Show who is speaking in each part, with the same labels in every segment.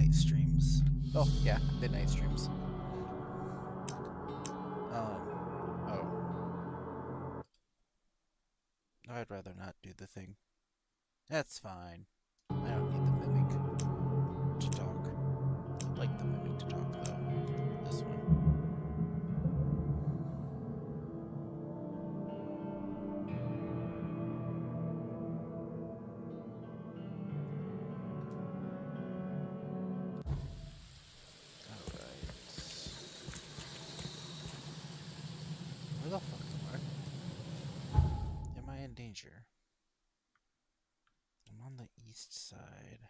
Speaker 1: night streams. Oh, yeah, midnight streams. Oh. I'd rather not do the thing. That's fine. I don't need the mimic to talk. I'd like the mimic to talk, though. This one. Alright. Where the fuck am I? Am I in danger? I'm on the east side.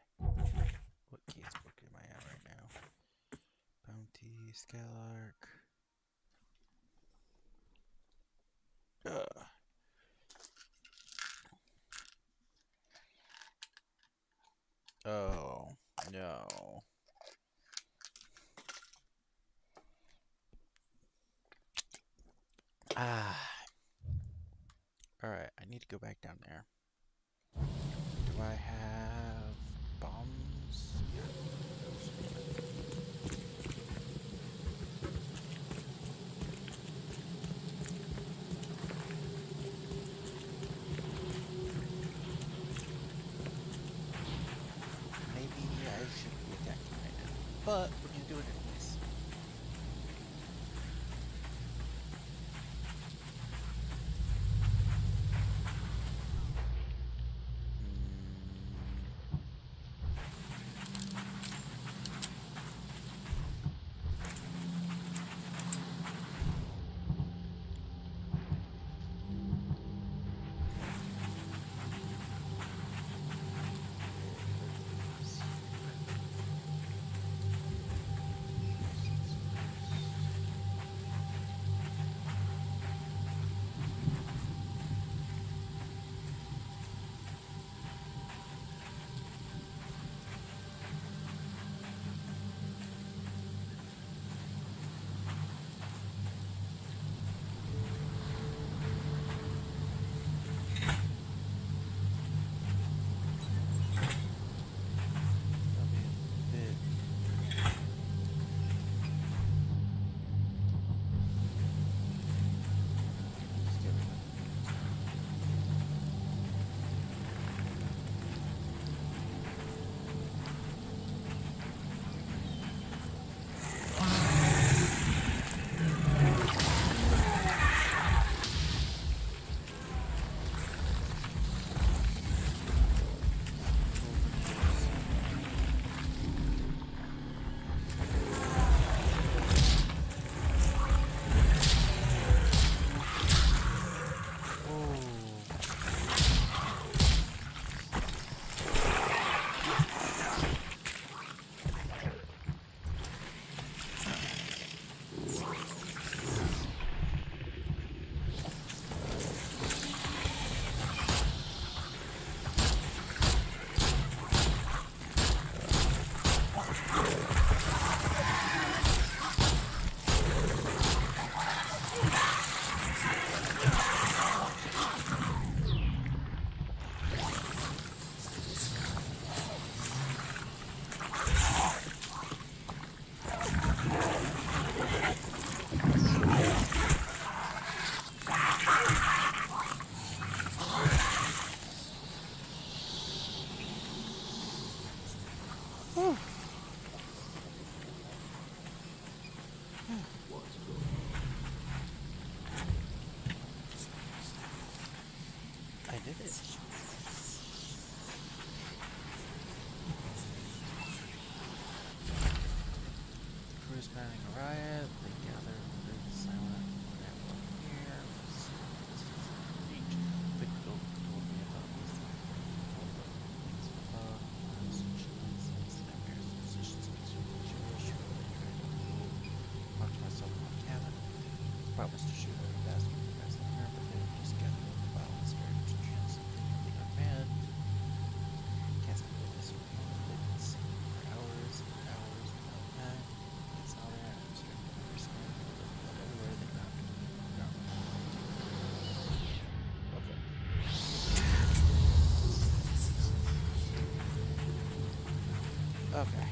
Speaker 1: What case book am I at right now? Bounty, Skylark. Oh, no. Alright, I need to go back down there. Do I have bombs? Maybe I shouldn't be attacking right now, but we're gonna do it anyways. I did it. Crews planning a riot. They gather very silent. Whatever here. Big Bill told me about this. Talked to myself in my cabin. Promised to shoot every bastard you guys in here, but they just gathered up the violence, very much chance of being our man. Can't speak with this one. They've been singing for hours and hours without that. It's not there. I'm starting to understand. But everywhere they knock. Okay. Okay.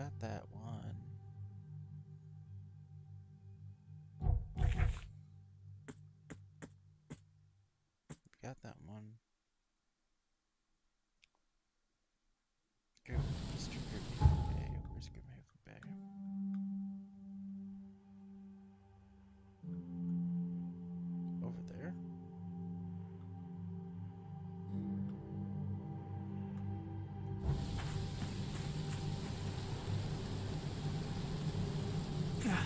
Speaker 1: got that one. We got that one. Go, Mr. Grimhaven Bay. Where's Grimhaven Bay? Over there? Wait,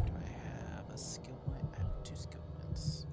Speaker 1: do I have a skill point? I have 2 skill points.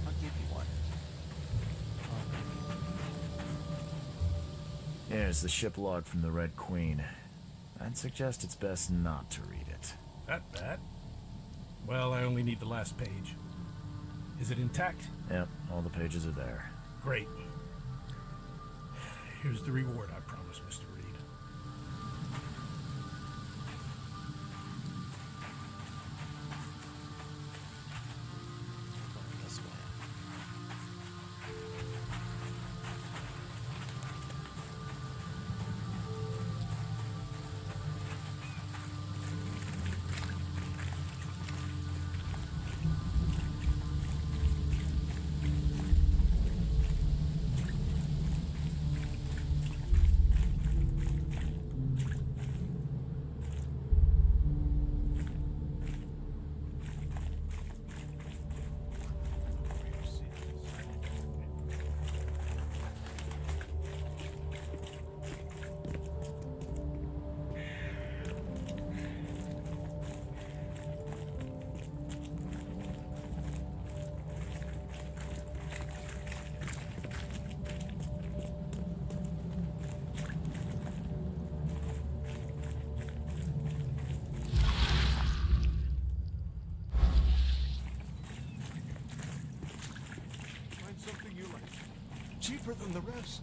Speaker 1: I'll give you one.
Speaker 2: Here's the ship log from the Red Queen. I'd suggest it's best not to read it.
Speaker 3: That bad? Well, I only need the last page. Is it intact?
Speaker 2: Yep, all the pages are there.
Speaker 3: Great. Here's the reward I promised, Mr. Reed.
Speaker 1: Going this way.
Speaker 4: Find something you like. Cheaper than the rest.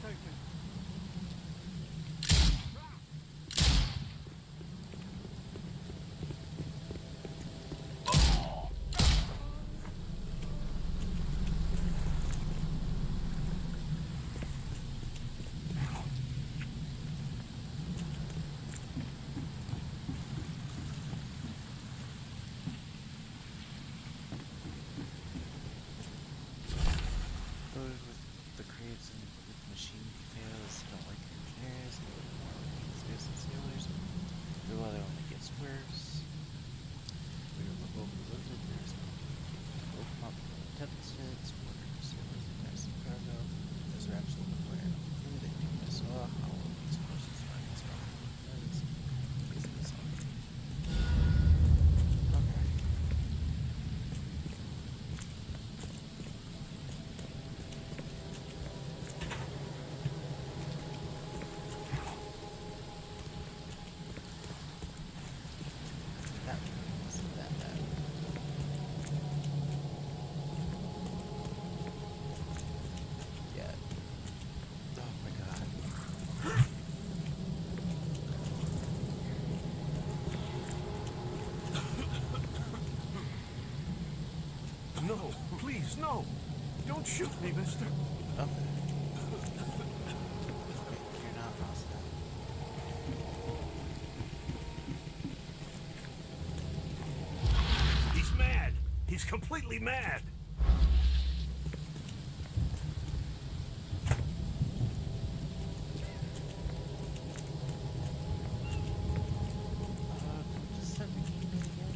Speaker 4: take me.
Speaker 1: Loaded with the crates and with machine details. I don't like the engineers. I like more like space and sailors. The weather only gets worse. We are overloaded. There's no open up deficits. Workers, sailors, and massive cargo. Those are absolutely nowhere enough food. I think I saw how all of these horses run as well. It's easy as hell. Okay. That wasn't that bad. Yeah. Oh my god.
Speaker 4: No, please, no. Don't shoot me, mister.
Speaker 1: Okay. You're not Rasta.
Speaker 4: He's mad. He's completely mad.
Speaker 1: Just set the game in again.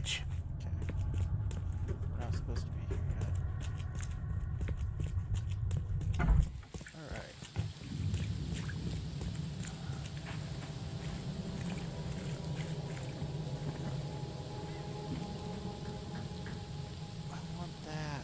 Speaker 2: budge.
Speaker 1: Okay. We're not supposed to be here yet. Alright. I want that.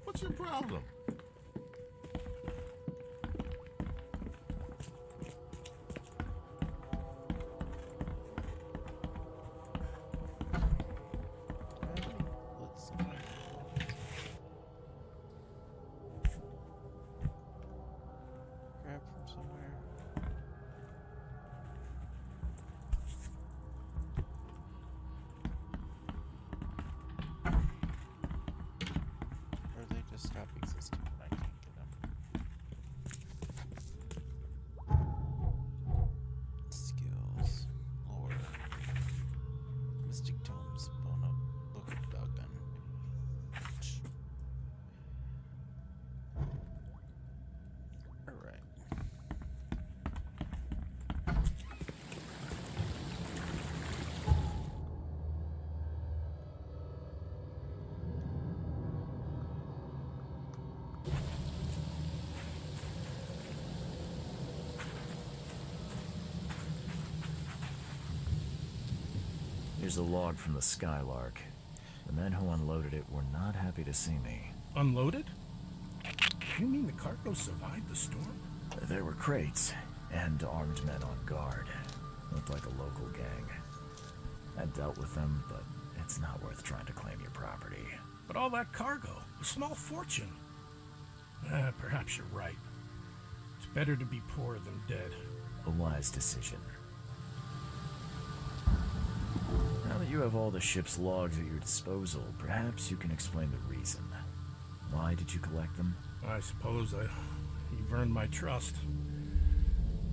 Speaker 4: What's your problem?
Speaker 1: Let's grab from somewhere. Or they just stop existing when I can't get them. Skills. Lore. Mystic Tomes. Bona. Book of Doggun. Alright.
Speaker 2: Here's a log from the Skylark. The men who unloaded it were not happy to see me.
Speaker 3: Unloaded? You mean the cargo survived the storm?
Speaker 2: There were crates and armed men on guard. Looked like a local gang. I dealt with them, but it's not worth trying to claim your property.
Speaker 3: But all that cargo, a small fortune. Perhaps you're right. It's better to be poor than dead.
Speaker 2: A wise decision. Now that you have all the ship's logs at your disposal, perhaps you can explain the reason. Why did you collect them?
Speaker 3: I suppose you've earned my trust.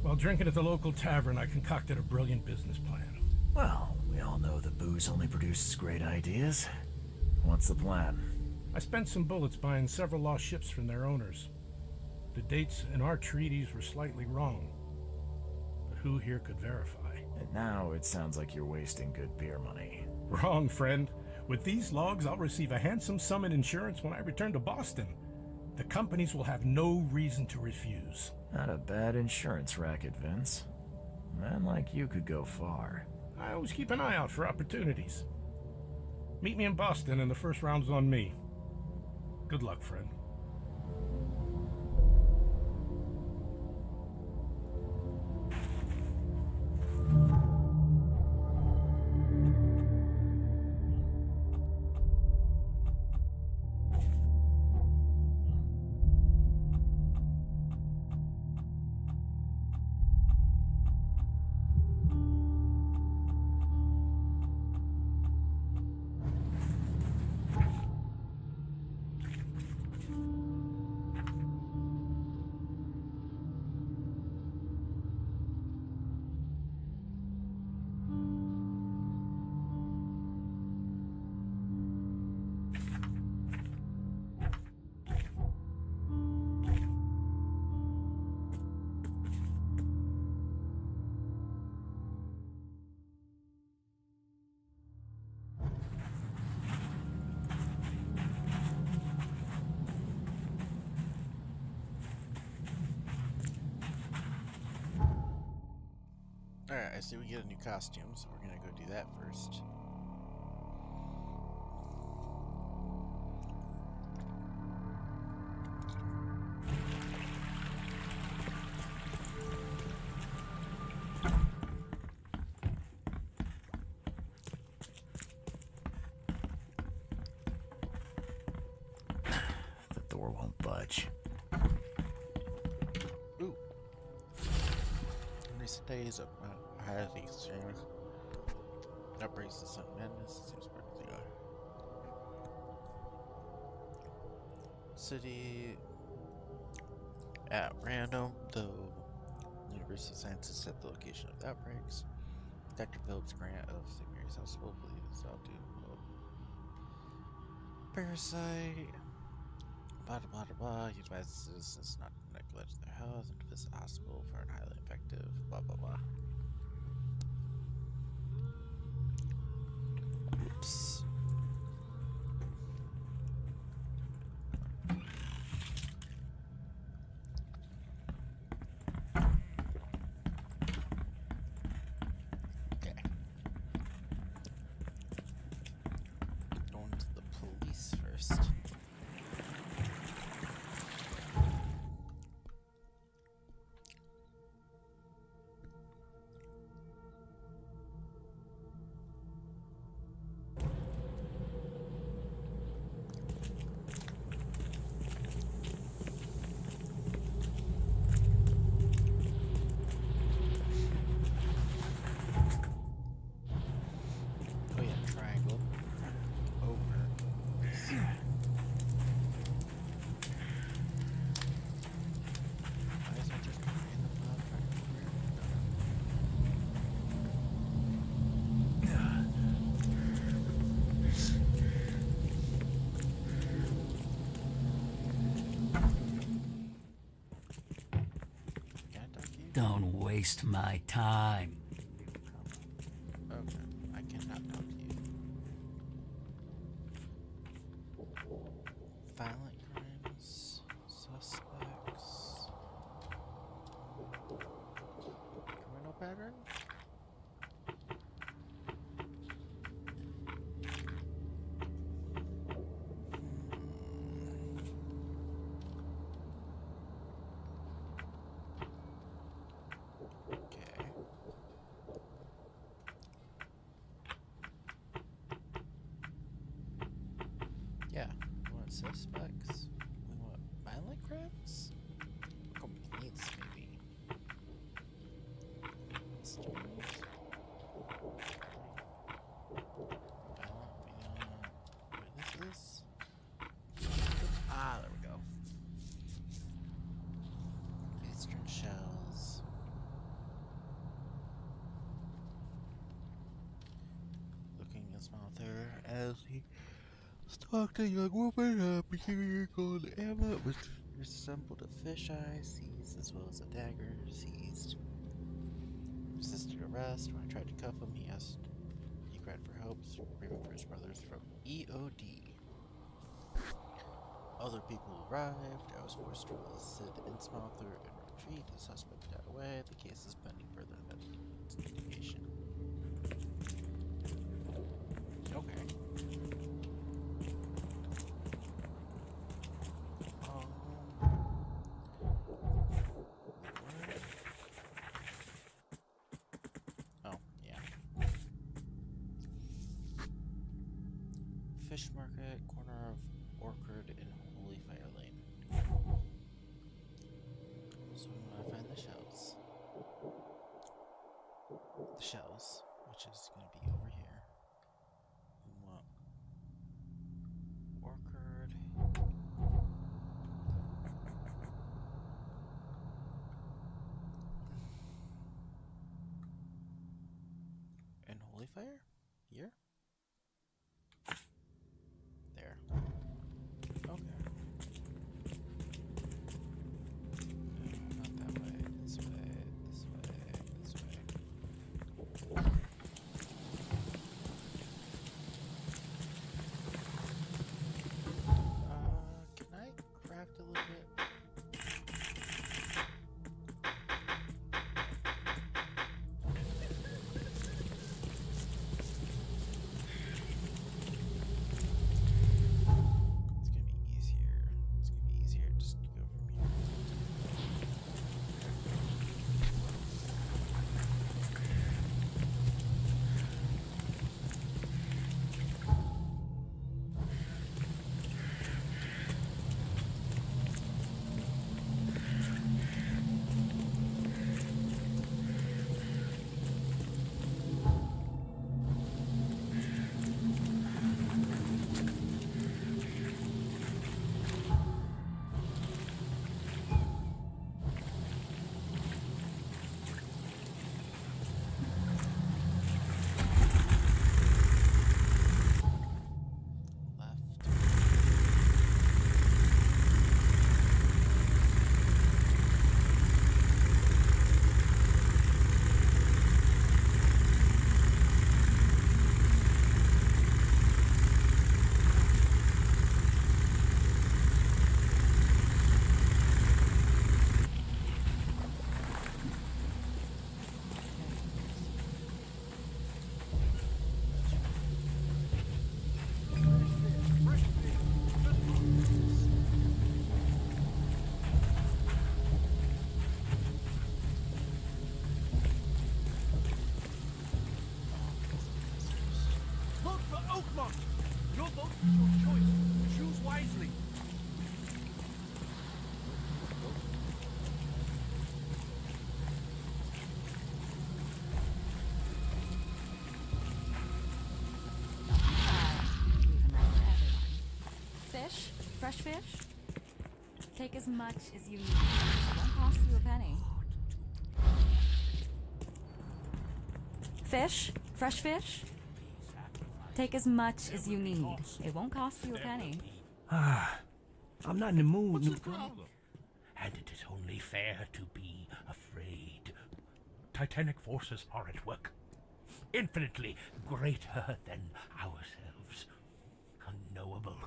Speaker 3: While drinking at the local tavern, I concocted a brilliant business plan.
Speaker 2: Well, we all know that booze only produces great ideas. What's the plan?
Speaker 3: I spent some bullets buying several lost ships from their owners. The dates in our treaties were slightly wrong, but who here could verify?
Speaker 2: And now it sounds like you're wasting good beer money.
Speaker 3: Wrong, friend. With these logs, I'll receive a handsome sum in insurance when I return to Boston. The companies will have no reason to refuse.
Speaker 2: Not a bad insurance racket, Vince. A man like you could go far.
Speaker 3: I always keep an eye out for opportunities. Meet me in Boston and the first round's on me. Good luck, friend.
Speaker 1: Alright, I see we get a new costume, so we're gonna go do that first.
Speaker 2: door won't budge.
Speaker 1: Ooh. In recent days, a highly extreme outbreaks of sun madness seems perfectly city at random, though University scientists set the location of the outbreaks. Dr. Phillips Grant of St. Mary's Hospital believes I'll do parasite. Blah blah blah blah. He advises citizens not to neglect their health and to visit the hospital for an highly effective blah blah blah. Oops. Okay. Going to the police first. Oh yeah, triangle. Over. Why is that just a random knob triangle over? Can I talk to you?
Speaker 5: Don't waste my time.
Speaker 1: Okay, I cannot talk to you. Violent crimes, suspects, criminal pattern? Okay. Yeah, we want suspects. We want violent crimes? Complaints, maybe. Stories? Violent witnesses? Ah, there we go. Eastern shells. Looking at Smouther as he stalked a young woman, a behavior called Emma, which resembled a fisheye, seized as well as a dagger, seized. Resisted arrest. When I tried to cuff him, he cried for help, screaming for his brothers from EOD. Other people arrived. I was forced to sit in Smouther and retreat. The suspect got away. The case is pending further investigation. Okay. Oh, yeah. Fish market, corner of Orchard and Holy Fire Lane. So I'm gonna find the shells. The shells, which is gonna be over here. We want Orchard. And Holy Fire? Here? There. Okay. Not that way. This way. This way. This way. Can I craft a little bit? It's gonna be easier. It's gonna be easier just to go from here.
Speaker 4: Digimon! Your vote is your choice. Choose wisely.
Speaker 6: Leave enough for everyone. Fish? Fresh fish? Take as much as you need. It won't cost you a penny. Fish? Fresh fish? Take as much as you need. It won't cost you a penny.
Speaker 5: I'm not in the mood.
Speaker 4: What's your problem?
Speaker 7: And it is only fair to be afraid. Titanic forces are at work, infinitely greater than ourselves. Unknowable,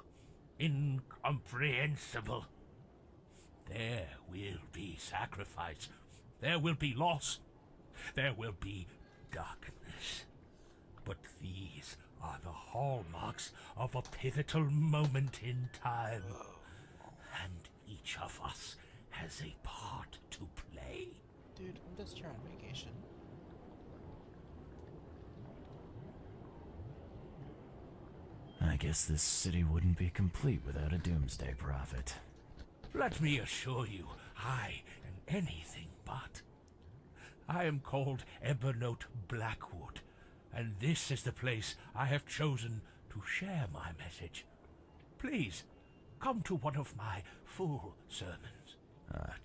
Speaker 7: incomprehensible. There will be sacrifice. There will be loss. There will be darkness. But these are the hallmarks of a pivotal moment in time. And each of us has a part to play.
Speaker 1: Dude, I'm just here on vacation.
Speaker 2: I guess this city wouldn't be complete without a doomsday prophet.
Speaker 7: Let me assure you, I am anything but. I am called Ebenote Blackwood, and this is the place I have chosen to share my message. Please, come to one of my full sermons.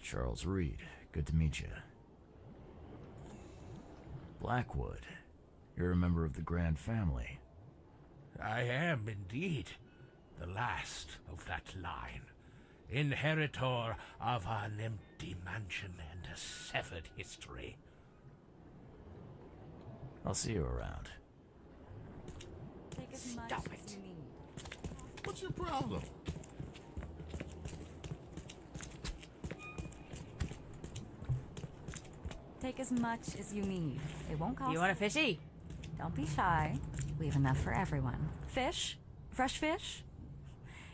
Speaker 2: Charles Reed, good to meet you. Blackwood, you're a member of the Grand Family.
Speaker 7: I am indeed the last of that line, inheritor of an empty mansion and a severed history.
Speaker 2: I'll see you around.
Speaker 6: Take as much as you need.
Speaker 4: What's your problem?
Speaker 6: Take as much as you need. It won't cost
Speaker 8: You want a fishy?
Speaker 6: Don't be shy. We have enough for everyone. Fish? Fresh fish?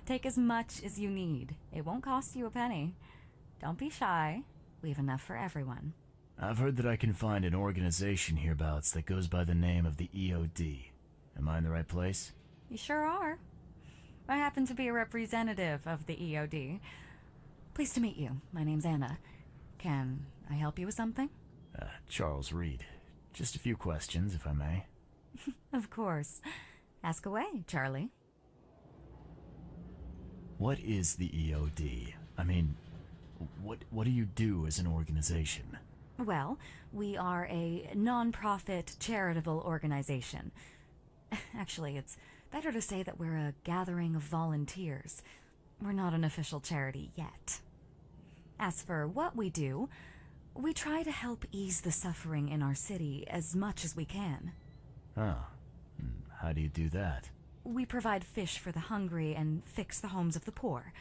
Speaker 6: Take as much as you need. It won't cost you a penny. Don't be shy. We have enough for everyone.
Speaker 2: I've heard that I can find an organization hereabouts that goes by the name of the EOD. Am I in the right place?
Speaker 6: You sure are. I happen to be a representative of the EOD. Pleased to meet you. My name's Anna. Can I help you with something?
Speaker 2: Charles Reed. Just a few questions, if I may.
Speaker 6: Of course. Ask away, Charlie.
Speaker 2: What is the EOD? I mean, what do you do as an organization?
Speaker 6: Well, we are a non-profit charitable organization. Actually, it's better to say that we're a gathering of volunteers. We're not an official charity yet. As for what we do, we try to help ease the suffering in our city as much as we can.
Speaker 2: Oh, how do you do that?
Speaker 6: We provide fish for the hungry and fix the homes of the poor.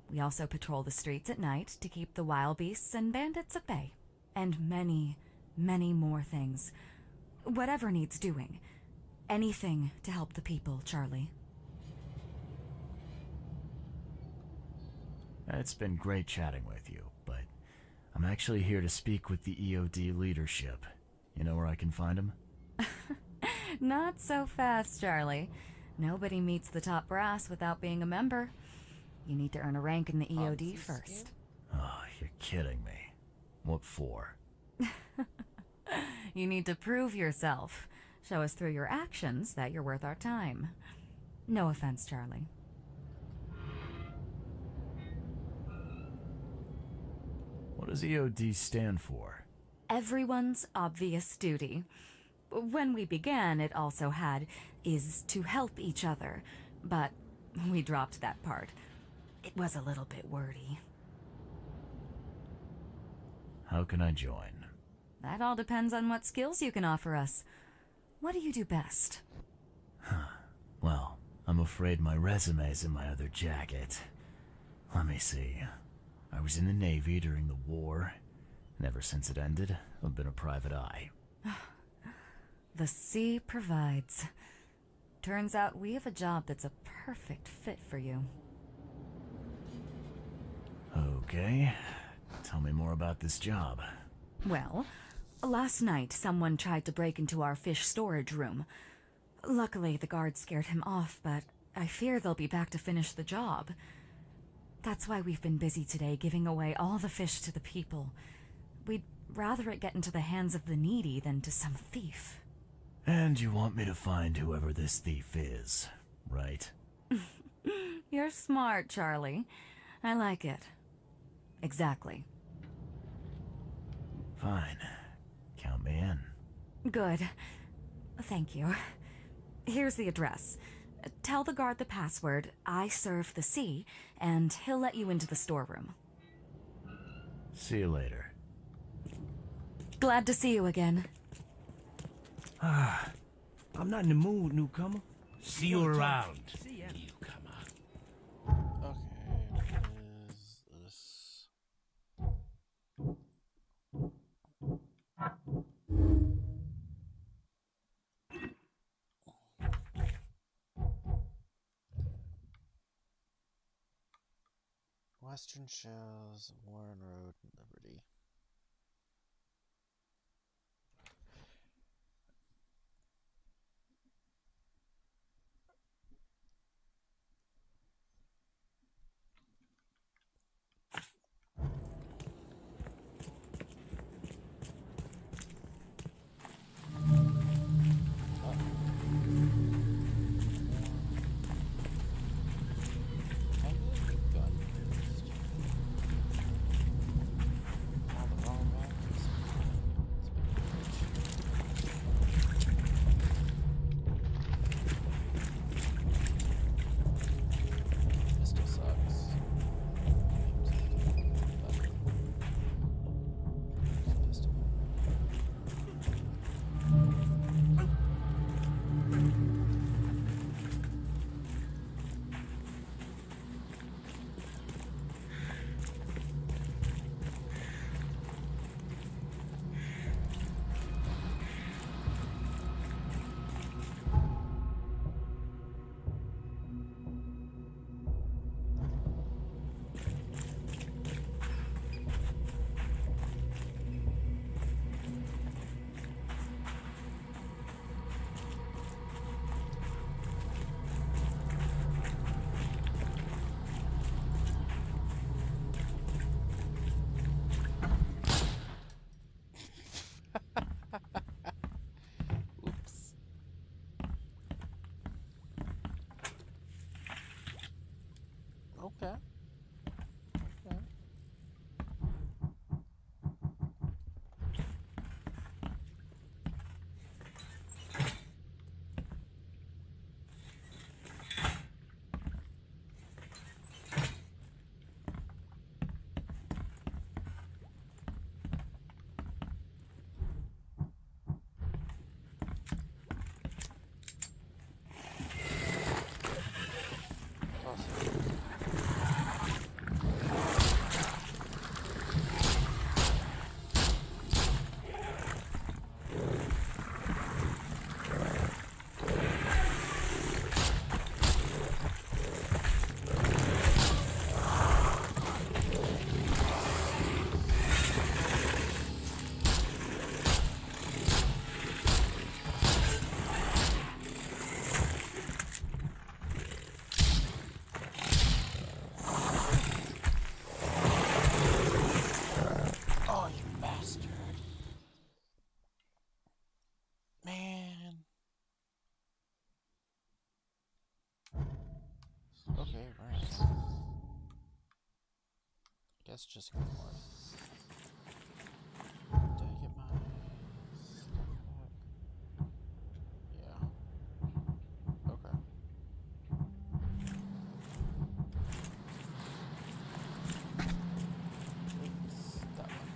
Speaker 6: We also patrol the streets at night to keep the wild beasts and bandits at bay. And many, many more things. Whatever needs doing. Anything to help the people, Charlie.
Speaker 2: It's been great chatting with you, but I'm actually here to speak with the EOD leadership. You know where I can find them?
Speaker 6: Not so fast, Charlie. Nobody meets the top brass without being a member. You need to earn a rank in the EOD first.
Speaker 2: Oh, you're kidding me. What for?
Speaker 6: You need to prove yourself. Show us through your actions that you're worth our time. No offense, Charlie.
Speaker 2: What does EOD stand for?
Speaker 6: Everyone's obvious duty. When we began, it also had is to help each other, but we dropped that part. It was a little bit wordy.
Speaker 2: How can I join?
Speaker 6: That all depends on what skills you can offer us. What do you do best?
Speaker 2: Well, I'm afraid my resume's in my other jacket. Let me see. I was in the Navy during the war, and ever since it ended, I've been a private eye.
Speaker 6: The sea provides. Turns out we have a job that's a perfect fit for you.
Speaker 2: Okay. Tell me more about this job.
Speaker 6: Well, last night someone tried to break into our fish storage room. Luckily, the guards scared him off, but I fear they'll be back to finish the job. That's why we've been busy today giving away all the fish to the people. We'd rather it get into the hands of the needy than to some thief.
Speaker 2: And you want me to find whoever this thief is, right?
Speaker 6: You're smart, Charlie. I like it. Exactly.
Speaker 2: Fine. Count me in.
Speaker 6: Good. Thank you. Here's the address. Tell the guard the password, I serve the sea, and he'll let you into the storeroom.
Speaker 2: See you later.
Speaker 6: Glad to see you again.
Speaker 5: I'm not in the mood, newcomer.
Speaker 7: See you around,
Speaker 5: See ya.
Speaker 7: newcomer.
Speaker 1: Okay, what is this? Western Shells, Warren Road, Liberty. Oops. Okay. Okay. Awesome. Oh, you bastard. Man. Okay, right. I guess just ignore it. Did I get my stuff back? Yeah. Okay. It's that one.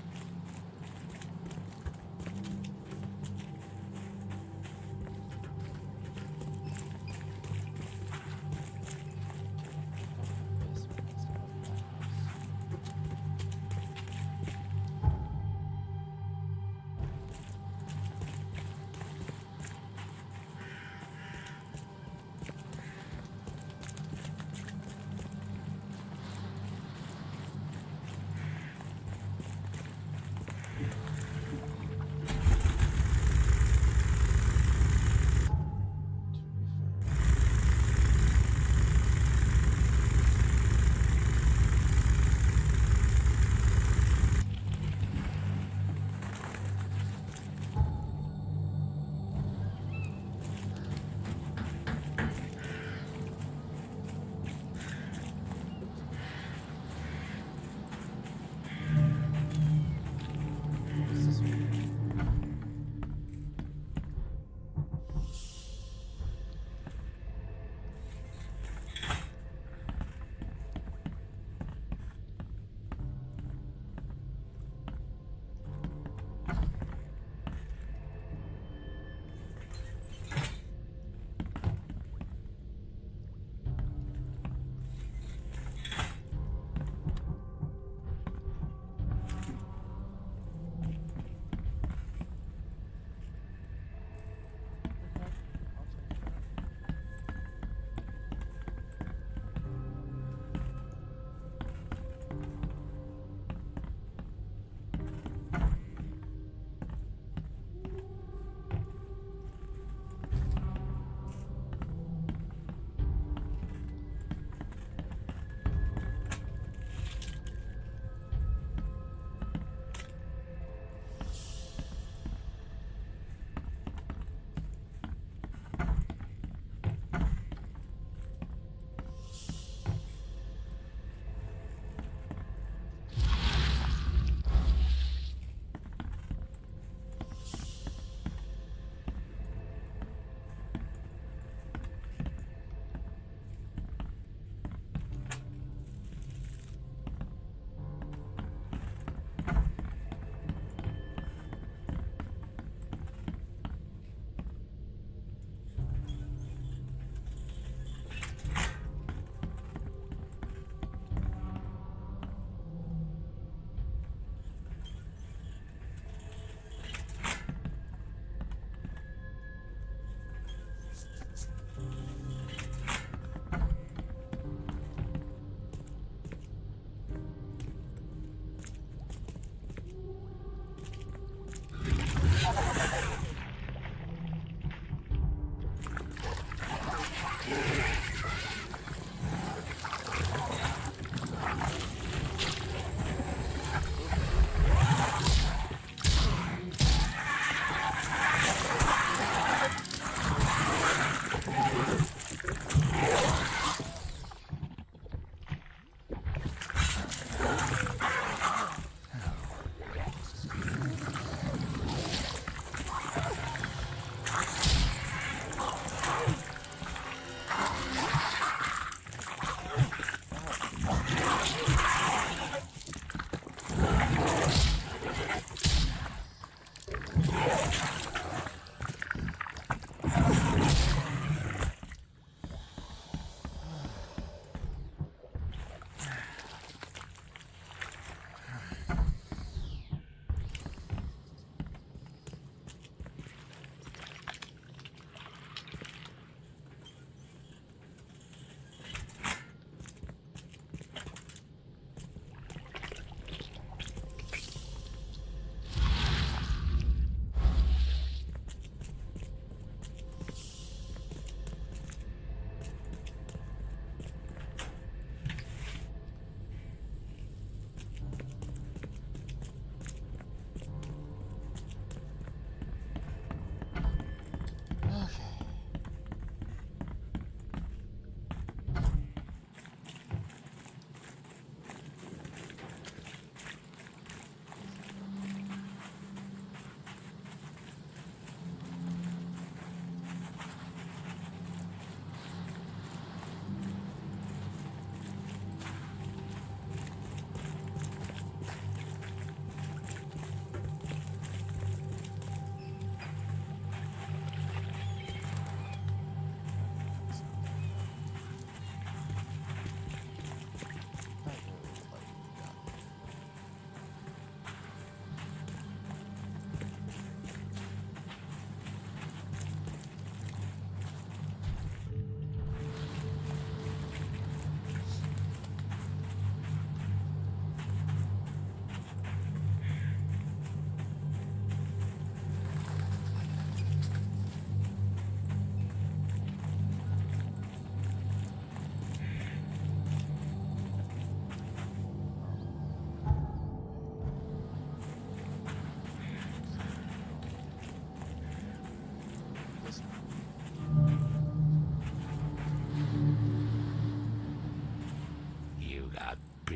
Speaker 1: This one is not that house.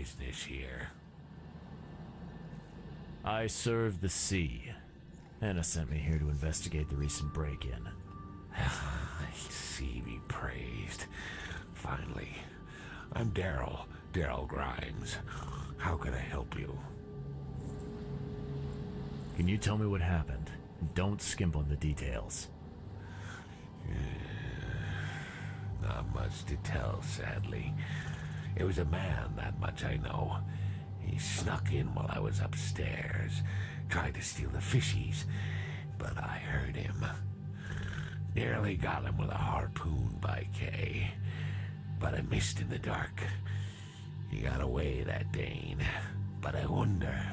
Speaker 7: business here?
Speaker 2: I serve the sea. Anna sent me here to investigate the recent break-in.
Speaker 7: Sea be praised. Finally. I'm Daryl Grimes. How can I help you?
Speaker 2: Can you tell me what happened? Don't skimp on the details.
Speaker 7: Not much to tell, sadly. It was a man, that much I know. He snuck in while I was upstairs, tried to steal the fishies, but I heard him. Nearly got him with a harpoon by Kay, but I missed in the dark. He got away, that Dane, but I wonder,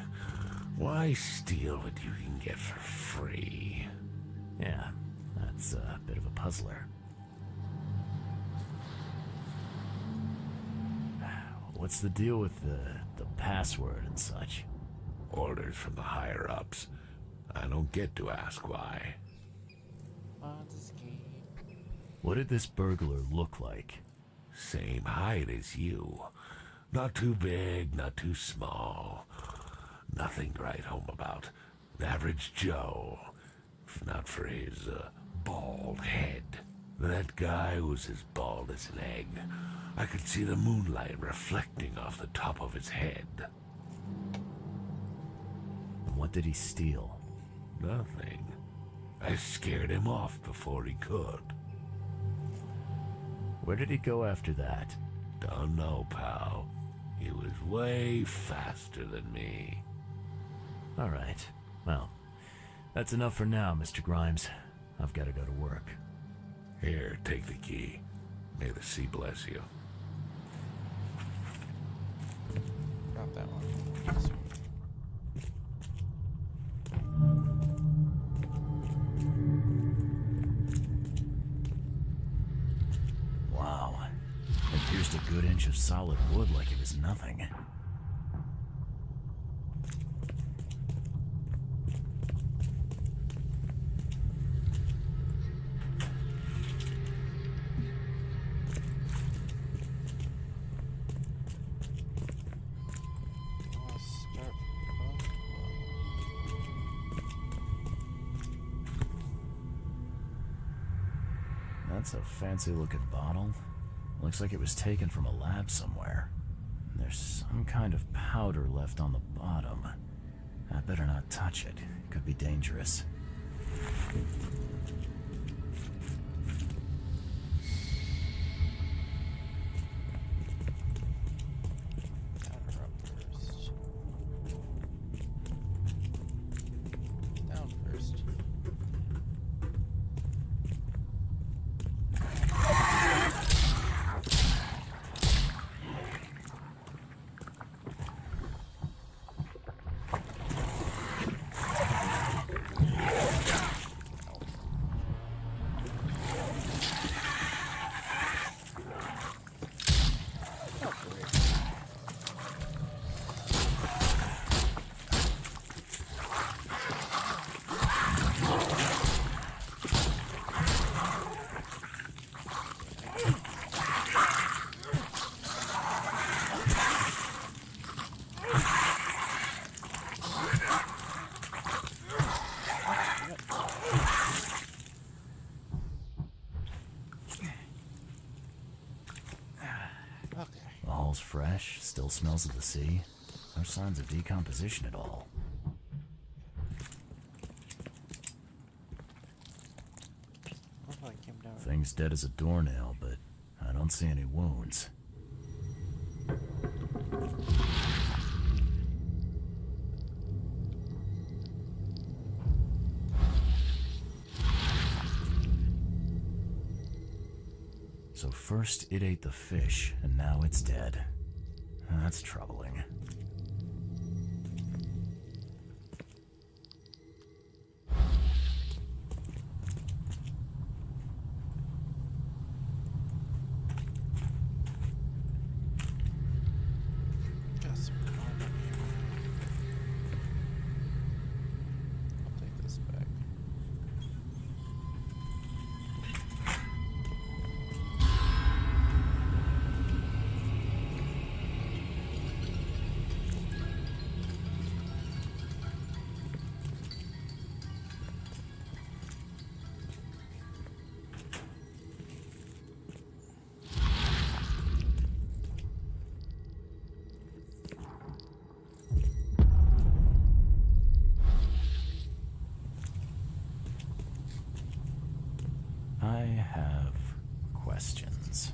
Speaker 7: why steal what you can get for free?
Speaker 2: Yeah, that's a bit of a puzzler. What's the deal with the password and such?
Speaker 7: Orders from the higher-ups. I don't get to ask why.
Speaker 2: What did this burglar look like?
Speaker 7: Same height as you. Not too big, not too small. Nothing to write home about. An average Joe. If not for his bald head. That guy was as bald as an egg. I could see the moonlight reflecting off the top of his head.
Speaker 2: And what did he steal?
Speaker 7: Nothing. I scared him off before he could.
Speaker 2: Where did he go after that?
Speaker 7: Don't know, pal. He was way faster than me.
Speaker 2: All right. Well, that's enough for now, Mr. Grimes. I've got to go to work.
Speaker 7: Here, take the key. May the sea bless you.
Speaker 1: Got that one. Sweet.
Speaker 2: Wow. They pierced a good inch of solid wood like it was nothing.
Speaker 1: I'll start
Speaker 2: That's a fancy looking bottle. Looks like it was taken from a lab somewhere. There's some kind of powder left on the bottom. I better not touch it. It could be dangerous.
Speaker 1: Down or up first? Down first. Oh, great. Okay.
Speaker 2: The hall's fresh, still smells of the sea. No signs of decomposition at all.
Speaker 1: Looked like it came down.
Speaker 2: Thing's dead as a doornail, but I don't see any wounds. So first it ate the fish, and now it's dead. That's troubling.
Speaker 1: Got some armor here. I'll take this back.
Speaker 2: questions.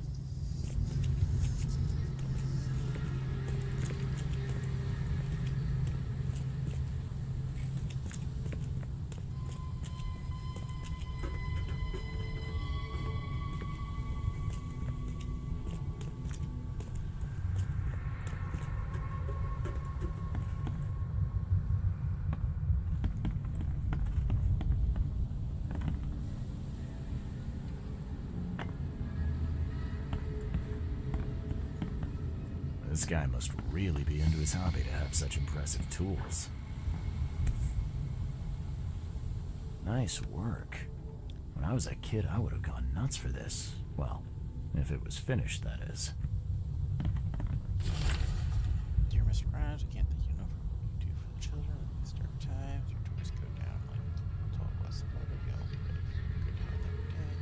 Speaker 2: This guy must really be into his hobby to have such impressive tools. Nice work. When I was a kid, I would have gone nuts for this. Well, if it was finished, that is.
Speaker 1: Dear Mr. Grimes, I can't thank you enough for what you do for the children in these dark times. Your toys go down like told us about it. We all be ready for a good health every day.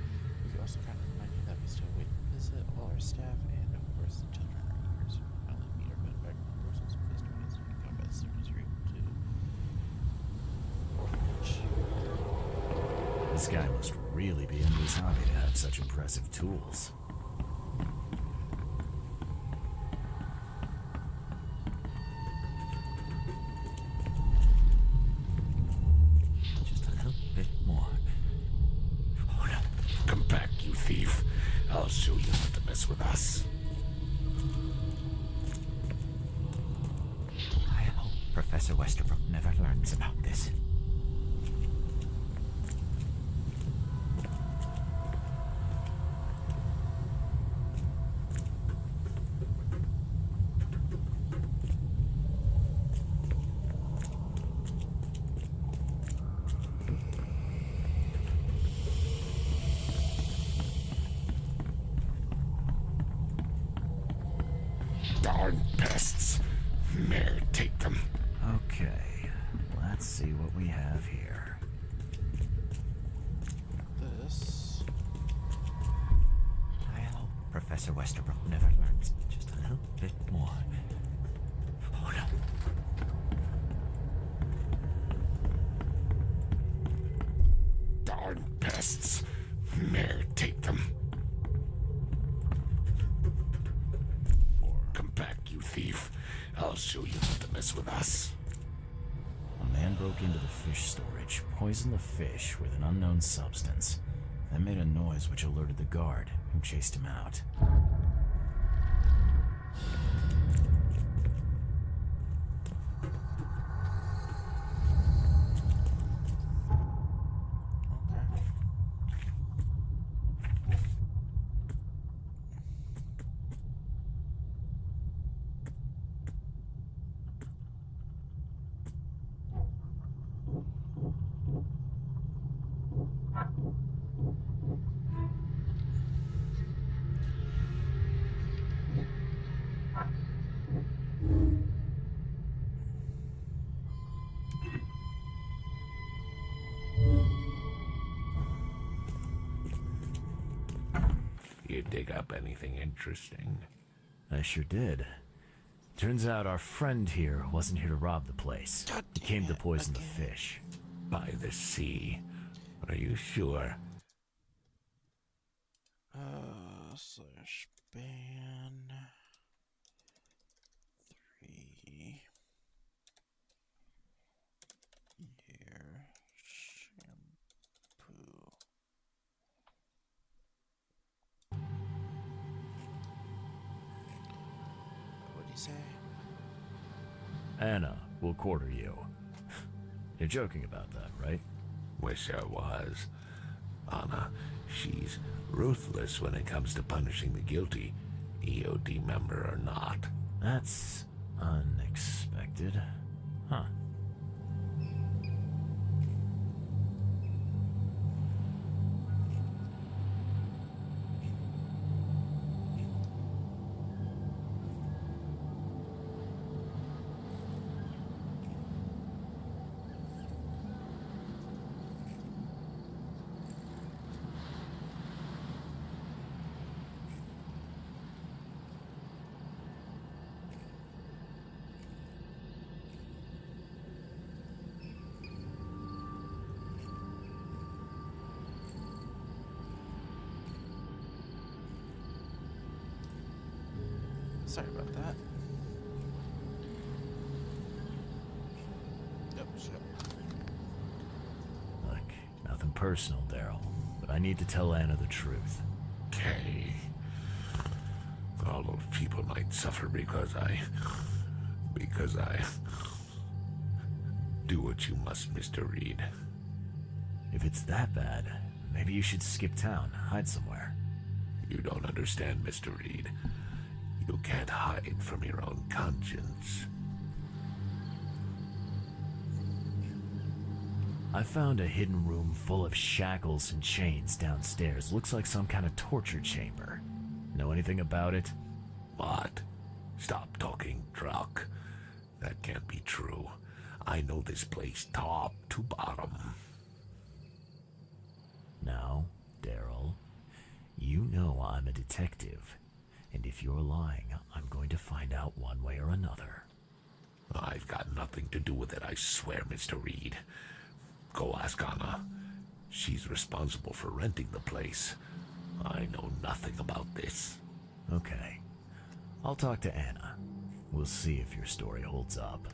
Speaker 1: We could also kind of remind you that we still wait to visit all our staff and, of course, the children in our ears. Finally meet our benefactor in person, so please join us. You can come back as soon as you're able to. Orphanage.
Speaker 2: This guy must really be into his hobby to have such impressive tools.
Speaker 7: Just a little bit more. Oh no. Come back, you thief. I'll show you not to mess with us.
Speaker 8: I hope Professor Westerbrook never learns about this.
Speaker 7: Darn pests. Mayor, take them.
Speaker 2: Okay, let's see what we have here.
Speaker 1: This.
Speaker 8: I hope Professor Westerbrook never learns. Just a little bit more. Oh no.
Speaker 7: Darn pests. Mayor, take them. Come back, you thief. I'll show you not to mess with us.
Speaker 2: A man broke into the fish storage, poisoned the fish with an unknown substance, then made a noise which alerted the guard, who chased him out.
Speaker 1: Okay.
Speaker 7: You dig up anything interesting?
Speaker 2: I sure did. Turns out our friend here wasn't here to rob the place.
Speaker 1: God
Speaker 2: He
Speaker 1: damn
Speaker 2: came to
Speaker 1: it,
Speaker 2: poison the
Speaker 1: again.
Speaker 2: fish.
Speaker 7: By the sea. Are you sure?
Speaker 1: Slash ban 3 year shampoo. What'd he say?
Speaker 2: Anna will quarter you. You're joking about that, right?
Speaker 7: Wish I was. Anna, she's ruthless when it comes to punishing the guilty, EOD member or not.
Speaker 2: That's unexpected. Huh.
Speaker 1: Sorry about that. Yep, shit.
Speaker 2: Look, nothing personal, Daryl, but I need to tell Anna the truth.
Speaker 7: Okay. All those people might suffer because I do what you must, Mr. Reed.
Speaker 2: If it's that bad, maybe you should skip town, hide somewhere.
Speaker 7: You don't understand, Mr. Reed. You can't hide from your own conscience.
Speaker 2: I found a hidden room full of shackles and chains downstairs. Looks like some kind of torture chamber. Know anything about it?
Speaker 7: What? Stop talking truck. That can't be true. I know this place top to bottom.
Speaker 2: Now, Daryl, you know I'm a detective. And if you're lying, I'm going to find out one way or another.
Speaker 7: I've got nothing to do with it, I swear, Mr. Reed. Go ask Anna. She's responsible for renting the place. I know nothing about this.
Speaker 2: Okay. I'll talk to Anna. We'll see if your story holds up.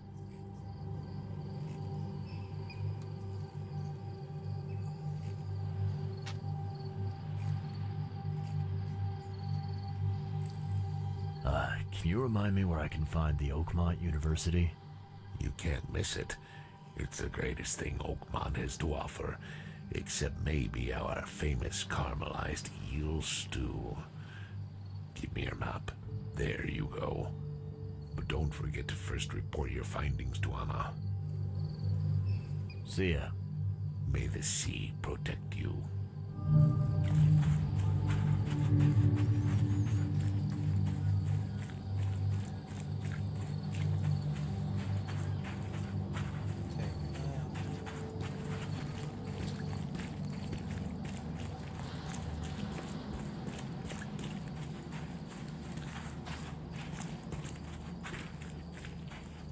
Speaker 2: Can you remind me where I can find the Oakmont University?
Speaker 7: You can't miss it. It's the greatest thing Oakmont has to offer, except maybe our famous caramelized eel stew. Give me your map. There you go. But don't forget to first report your findings to Anna.
Speaker 2: See ya.
Speaker 7: May the sea protect you.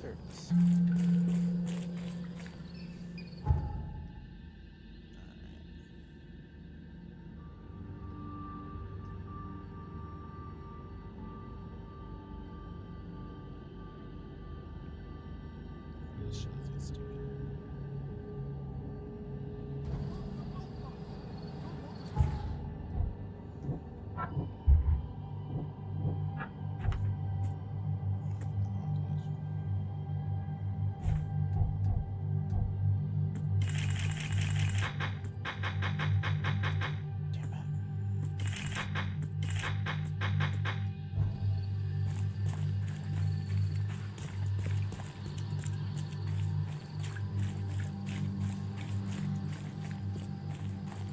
Speaker 1: There it is. What is Sleuthing doing? Damn it.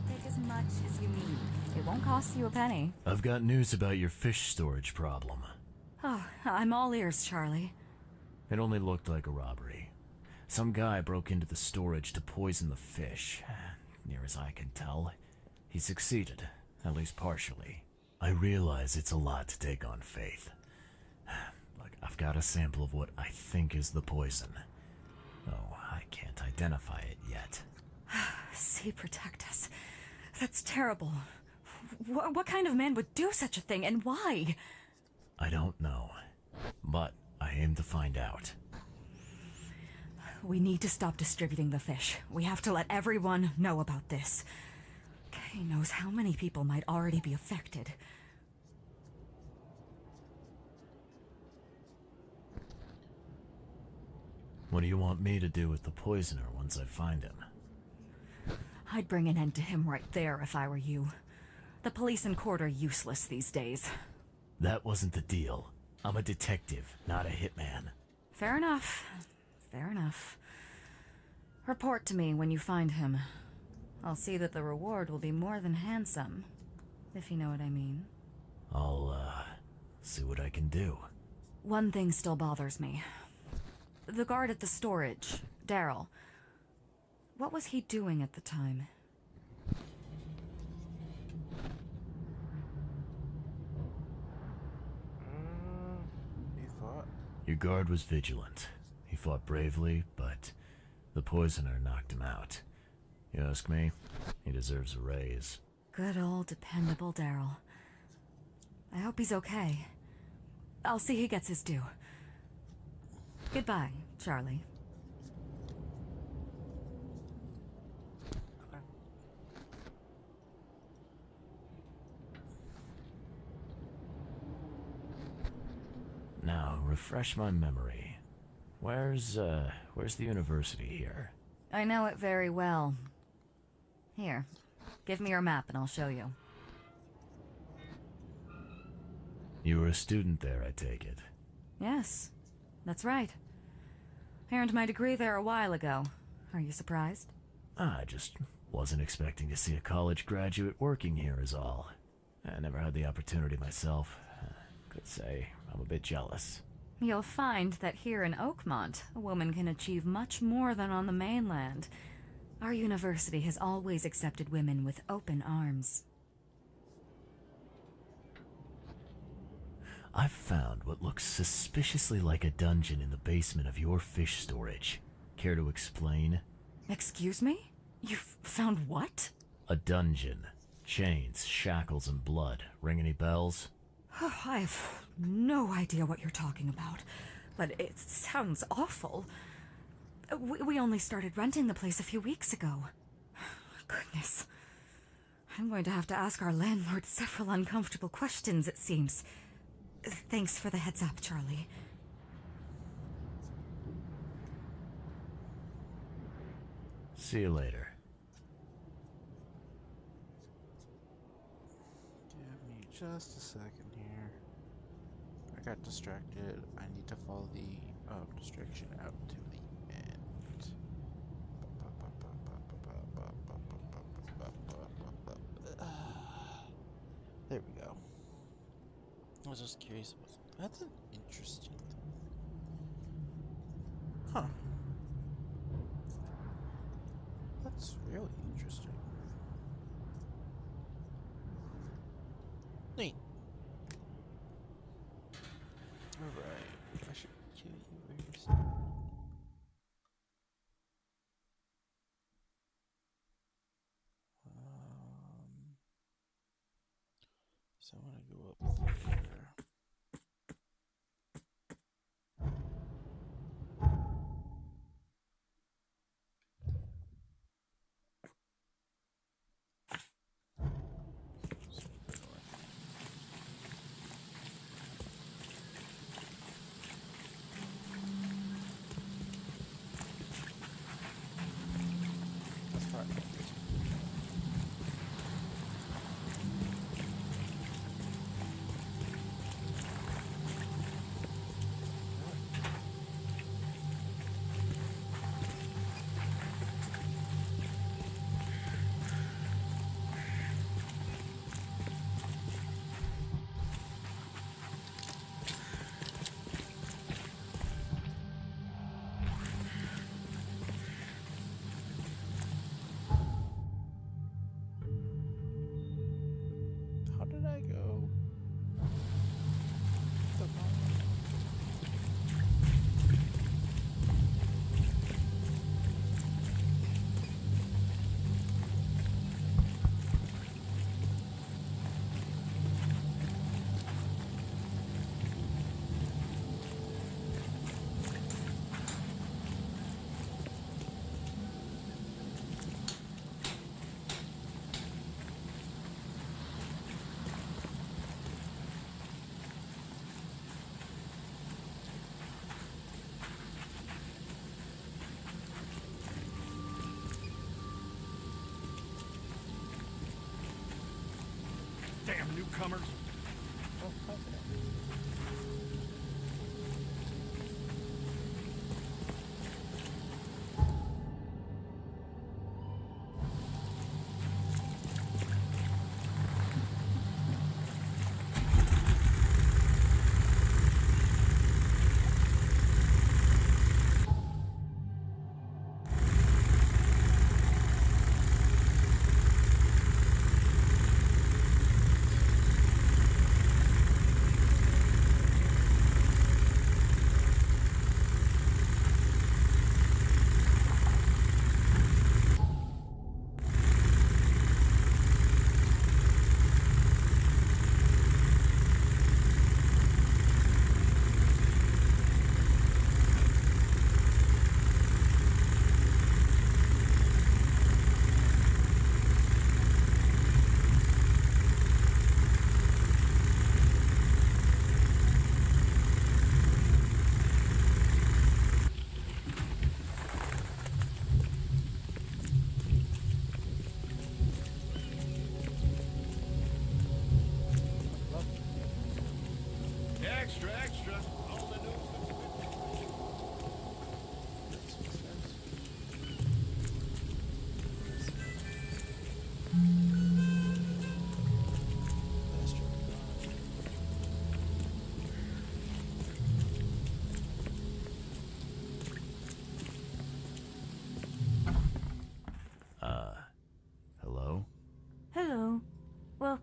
Speaker 6: Take as much as you need. It won't cost you a penny.
Speaker 2: I've got news about your fish storage problem.
Speaker 6: Oh, I'm all ears, Charlie.
Speaker 2: It only looked like a robbery. Some guy broke into the storage to poison the fish. Near as I can tell, he succeeded, at least partially. I realize it's a lot to take on faith. Look, I've got a sample of what I think is the poison. Oh, I can't identify it yet.
Speaker 6: Sea protect us. That's terrible. What kind of man would do such a thing, and why?
Speaker 2: I don't know, but I aim to find out.
Speaker 6: We need to stop distributing the fish. We have to let everyone know about this. Kay knows how many people might already be affected.
Speaker 2: What do you want me to do with the poisoner once I find him?
Speaker 6: I'd bring an end to him right there if I were you. The police and court are useless these days.
Speaker 2: That wasn't the deal. I'm a detective, not a hitman.
Speaker 6: Fair enough. Fair enough. Report to me when you find him. I'll see that the reward will be more than handsome, if you know what I mean.
Speaker 2: I'll, see what I can do.
Speaker 6: One thing still bothers me. The guard at the storage, Daryl. What was he doing at the time?
Speaker 1: He fought.
Speaker 2: Your guard was vigilant. He fought bravely, but the poisoner knocked him out. You ask me, he deserves a raise.
Speaker 6: Good old dependable Daryl. I hope he's okay. I'll see he gets his due. Goodbye, Charlie.
Speaker 1: Okay.
Speaker 2: Now, refresh my memory. Where's the university here?
Speaker 6: I know it very well. Here, give me your map and I'll show you.
Speaker 2: You were a student there, I take it.
Speaker 6: Yes, that's right. I earned my degree there a while ago. Are you surprised?
Speaker 2: I just wasn't expecting to see a college graduate working here is all. I never had the opportunity myself. Could say I'm a bit jealous.
Speaker 6: You'll find that here in Oakmont, a woman can achieve much more than on the mainland. Our university has always accepted women with open arms.
Speaker 2: I've found what looks suspiciously like a dungeon in the basement of your fish storage. Care to explain?
Speaker 6: Excuse me? You've found what?
Speaker 2: A dungeon. Chains, shackles, and blood. Ring any bells?
Speaker 6: I've no idea what you're talking about, but it sounds awful. We only started renting the place a few weeks ago. Goodness. I'm going to have to ask our landlord several uncomfortable questions, it seems. Thanks for the heads up, Charlie.
Speaker 2: See you later.
Speaker 1: Give me just a second here. I got distracted. I need to follow the distraction out to the end. There we go. I was just curious about something. That's an interesting thing. Huh. That's really interesting. Neat. Alright. I should kill you very soon. So I want to go up there. That's fine. How did I go? The
Speaker 4: Damn newcomers!
Speaker 1: okay.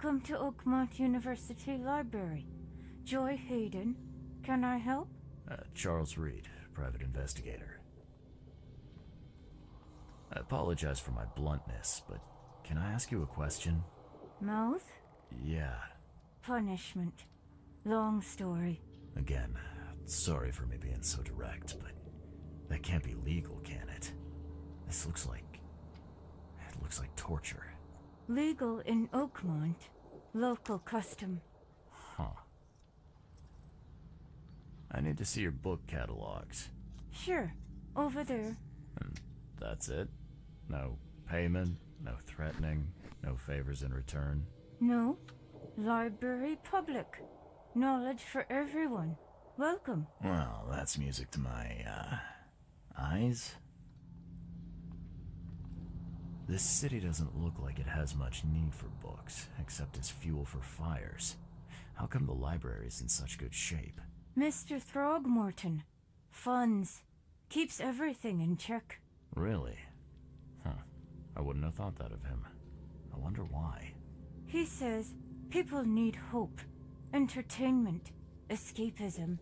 Speaker 9: Welcome to Oakmont University Library. Joy Hayden. Can I help?
Speaker 2: Charles Reed, private investigator. I apologize for my bluntness, but can I ask you a question?
Speaker 9: Mouth?
Speaker 2: Yeah.
Speaker 9: Punishment. Long story.
Speaker 2: Again, sorry for me being so direct, but that can't be legal, can it? This looks like... it looks like torture.
Speaker 9: Legal in Oakmont. Local custom.
Speaker 2: Huh. I need to see your book catalogs.
Speaker 9: Sure. Over there.
Speaker 2: And that's it? No payment, no threatening, no favors in return?
Speaker 9: No. Library public. Knowledge for everyone. Welcome.
Speaker 2: Well, that's music to my, eyes. This city doesn't look like it has much need for books, except as fuel for fires. How come the library's in such good shape?
Speaker 9: Mr. Throgmorton. Funds. Keeps everything in check.
Speaker 2: Really? Huh. I wouldn't have thought that of him. I wonder why.
Speaker 9: He says people need hope, entertainment, escapism.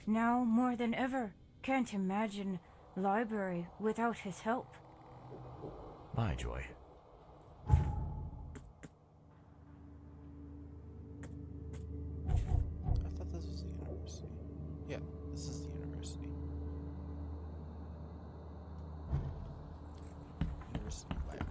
Speaker 9: Now more than ever, can't imagine library without his help.
Speaker 2: Bye, Joy.
Speaker 1: I thought this was the university. Yeah, this is the university. University library.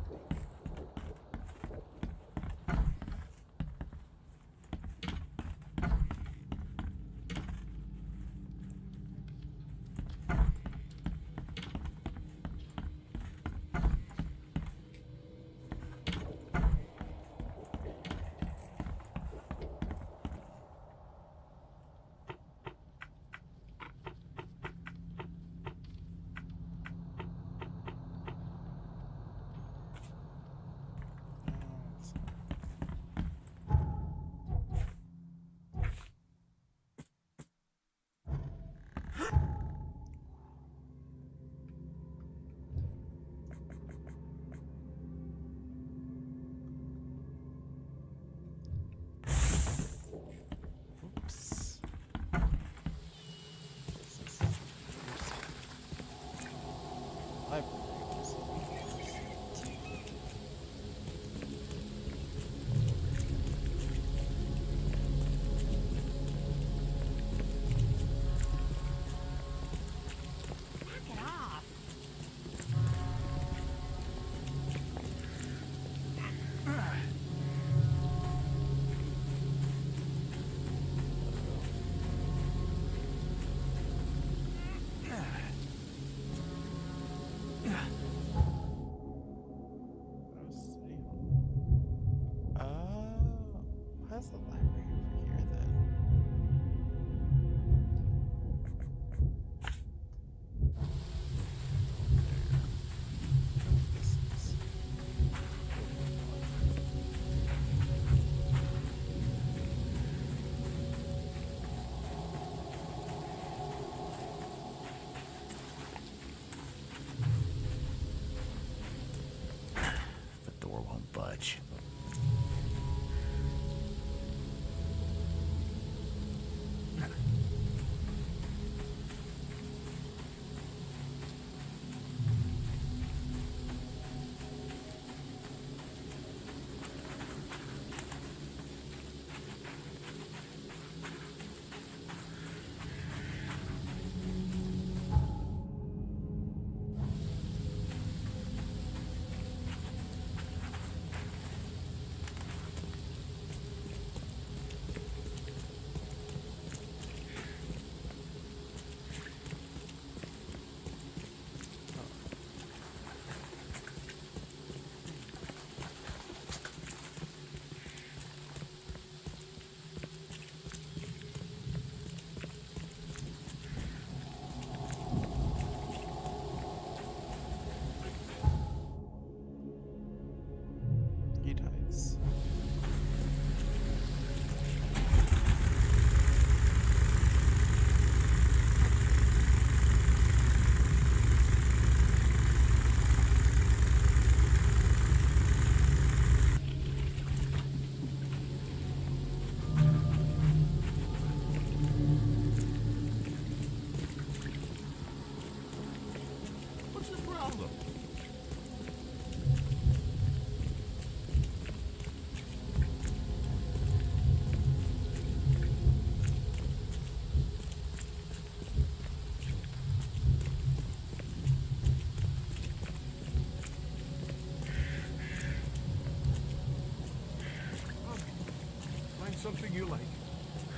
Speaker 4: something you like.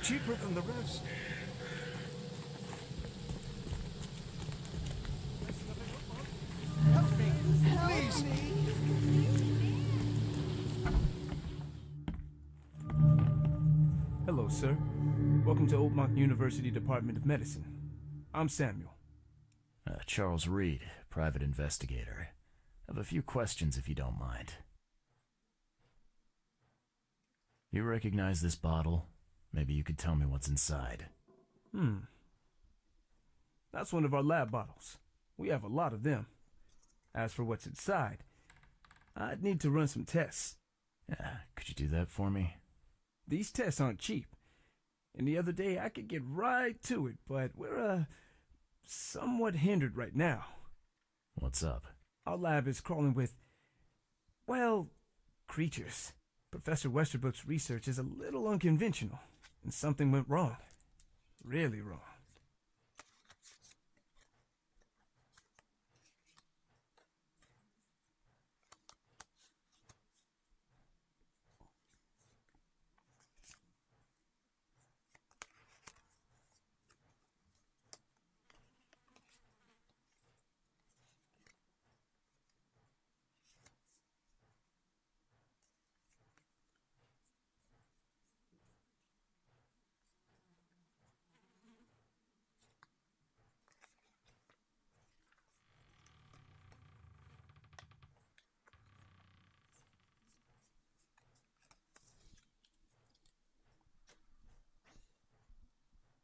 Speaker 4: Cheaper than the rest. Help me! Please!
Speaker 5: Hello, sir. Welcome to Oakmont University Department of Medicine. I'm Samuel.
Speaker 2: Charles Reed, private investigator. I have a few questions if you don't mind. You recognize this bottle? Maybe you could tell me what's inside.
Speaker 5: That's one of our lab bottles. We have a lot of them. As for what's inside, I'd need to run some tests.
Speaker 2: Yeah, could you do that for me?
Speaker 5: These tests aren't cheap. And the other day I could get right to it, but we're, somewhat hindered right now.
Speaker 2: What's up?
Speaker 5: Our lab is crawling with, well, creatures. Professor Westerbrook's research is a little unconventional, and something went wrong. Really wrong.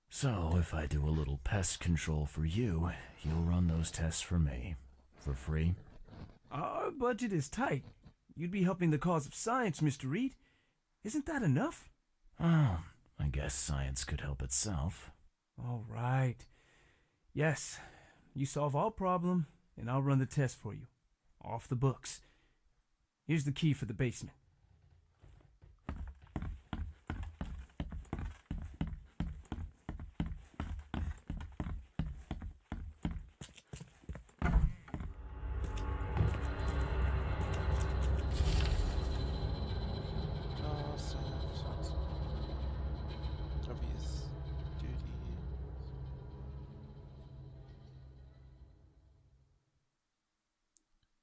Speaker 2: So, if I do a little pest control for you, you'll run those tests for me. For free?
Speaker 5: Our budget is tight. You'd be helping the cause of science, Mr. Reed. Isn't that enough?
Speaker 2: Oh, I guess science could help itself.
Speaker 5: All right. Yes, you solve our problem, and I'll run the test for you. Off the books. Here's the key for the basement.
Speaker 1: Obvious duty.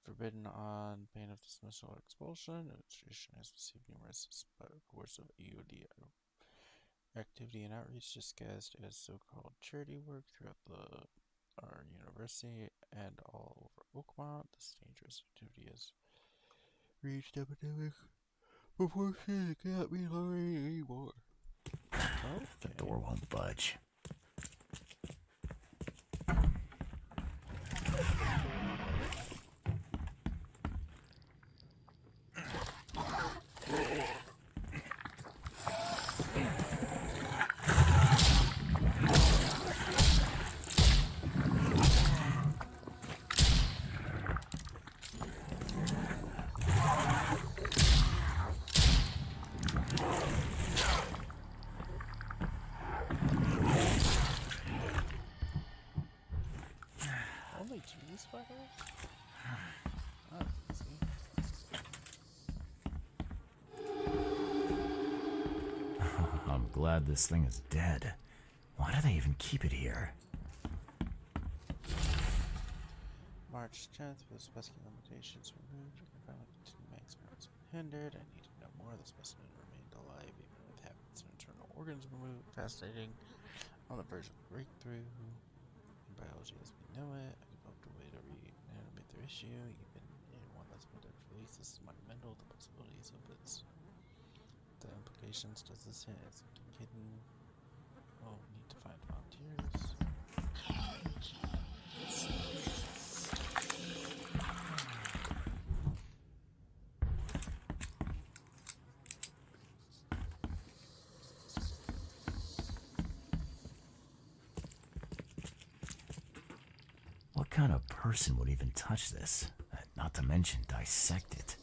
Speaker 1: Forbidden on pain of dismissal or expulsion. Administration has received numerous reports of EOD activity and outreach disguised as so-called charity work throughout our university and all over Oakmont. This dangerous activity has reached epidemic proportions it can't be tolerated anymore.
Speaker 2: The door won't budge.
Speaker 1: Only two spiders? That's easy.
Speaker 2: I'm glad this thing is dead. Why do they even keep it here?
Speaker 1: March 10th, with specimen limitations removed, and finally continuing experiments unhindered. I need to know more. The specimen remained alive, even with half its internal organs removed. Fascinating. On the verge of breakthrough in biology as we know it. I developed a way to reanimate the issue, even in one that's been dead for release. This is monumental. The possibilities of the implications. Does this hint at something hidden? Oh, need to find volunteers.
Speaker 2: What kind of person would even touch this? Not to mention dissect it.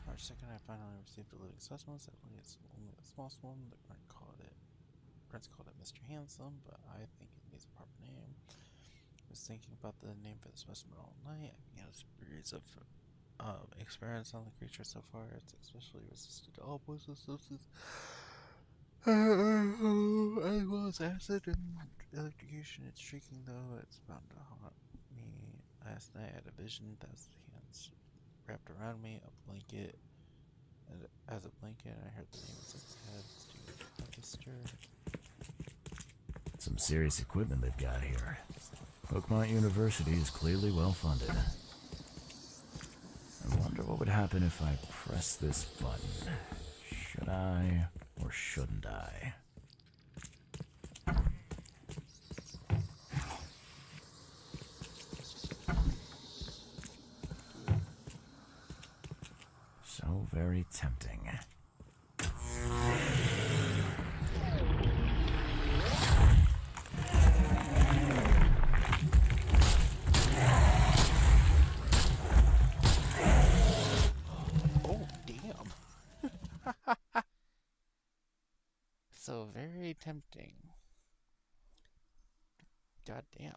Speaker 1: March 2nd, I finally received a living specimen. Sadly, it's only the smallest one. The Prince called it Mr. Handsome, but I think it needs a proper name. I was thinking about the name for the specimen all night. I began a series of experience on the creature so far. It's especially resistant to all poison substances, as well as acid and electrocution. It's shrieking though. It's bound to haunt me. Last night I had a vision. That's hands wrapped around me. A blanket. As a blanket, I heard the name of its head. Steve Harvester.
Speaker 2: Some serious equipment they've got here. Oakmont University is clearly well funded. I wonder what would happen if I press this button. Should I or shouldn't I? So very tempting.
Speaker 1: Oh, damn. So very tempting. God damn.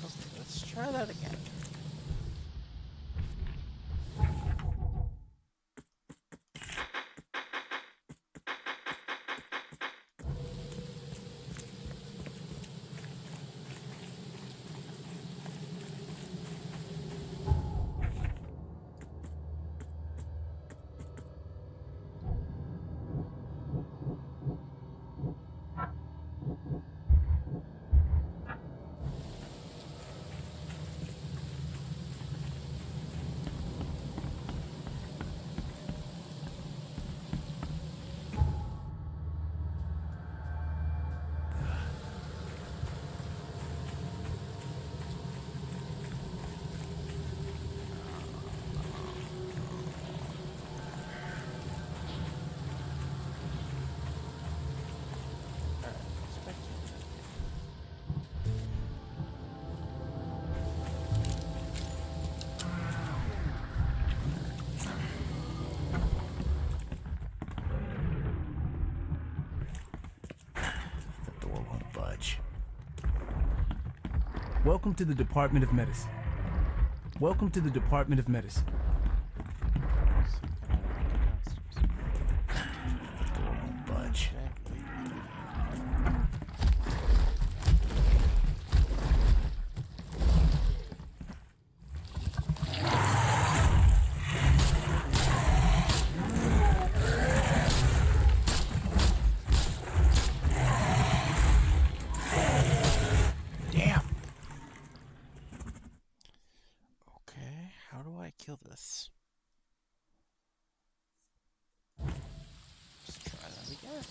Speaker 1: Okay, let's try that again.
Speaker 2: The door won't budge.
Speaker 5: Welcome to the Department of Medicine. Welcome to the Department of Medicine.
Speaker 2: The door won't budge.
Speaker 1: Damn. Okay, how do I kill this? Let's try that again.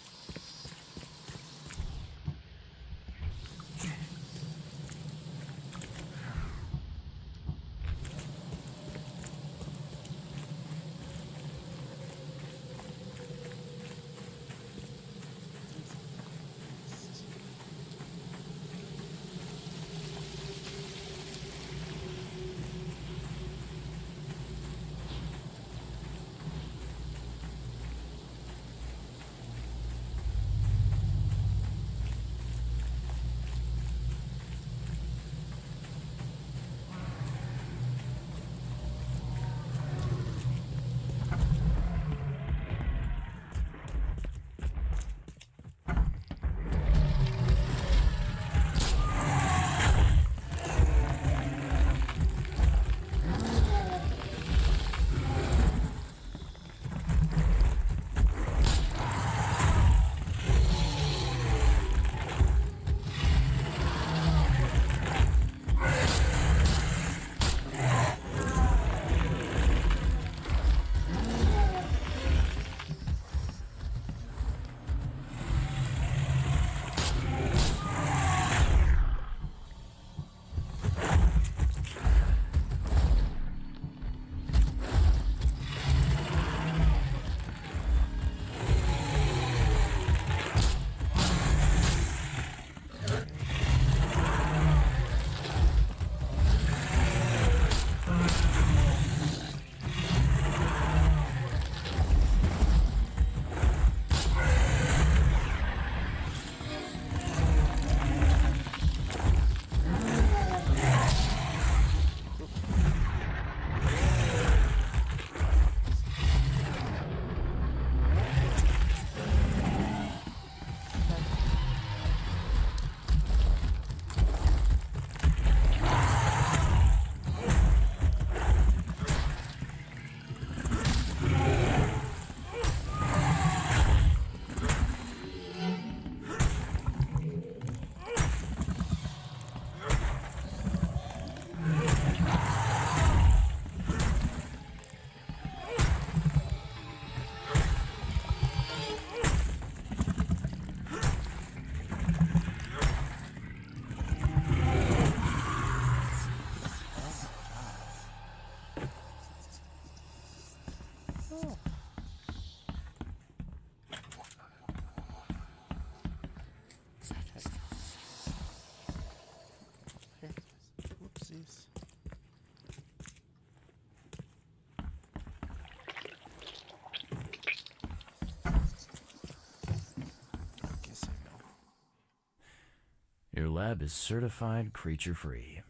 Speaker 2: Your lab is certified creature-free.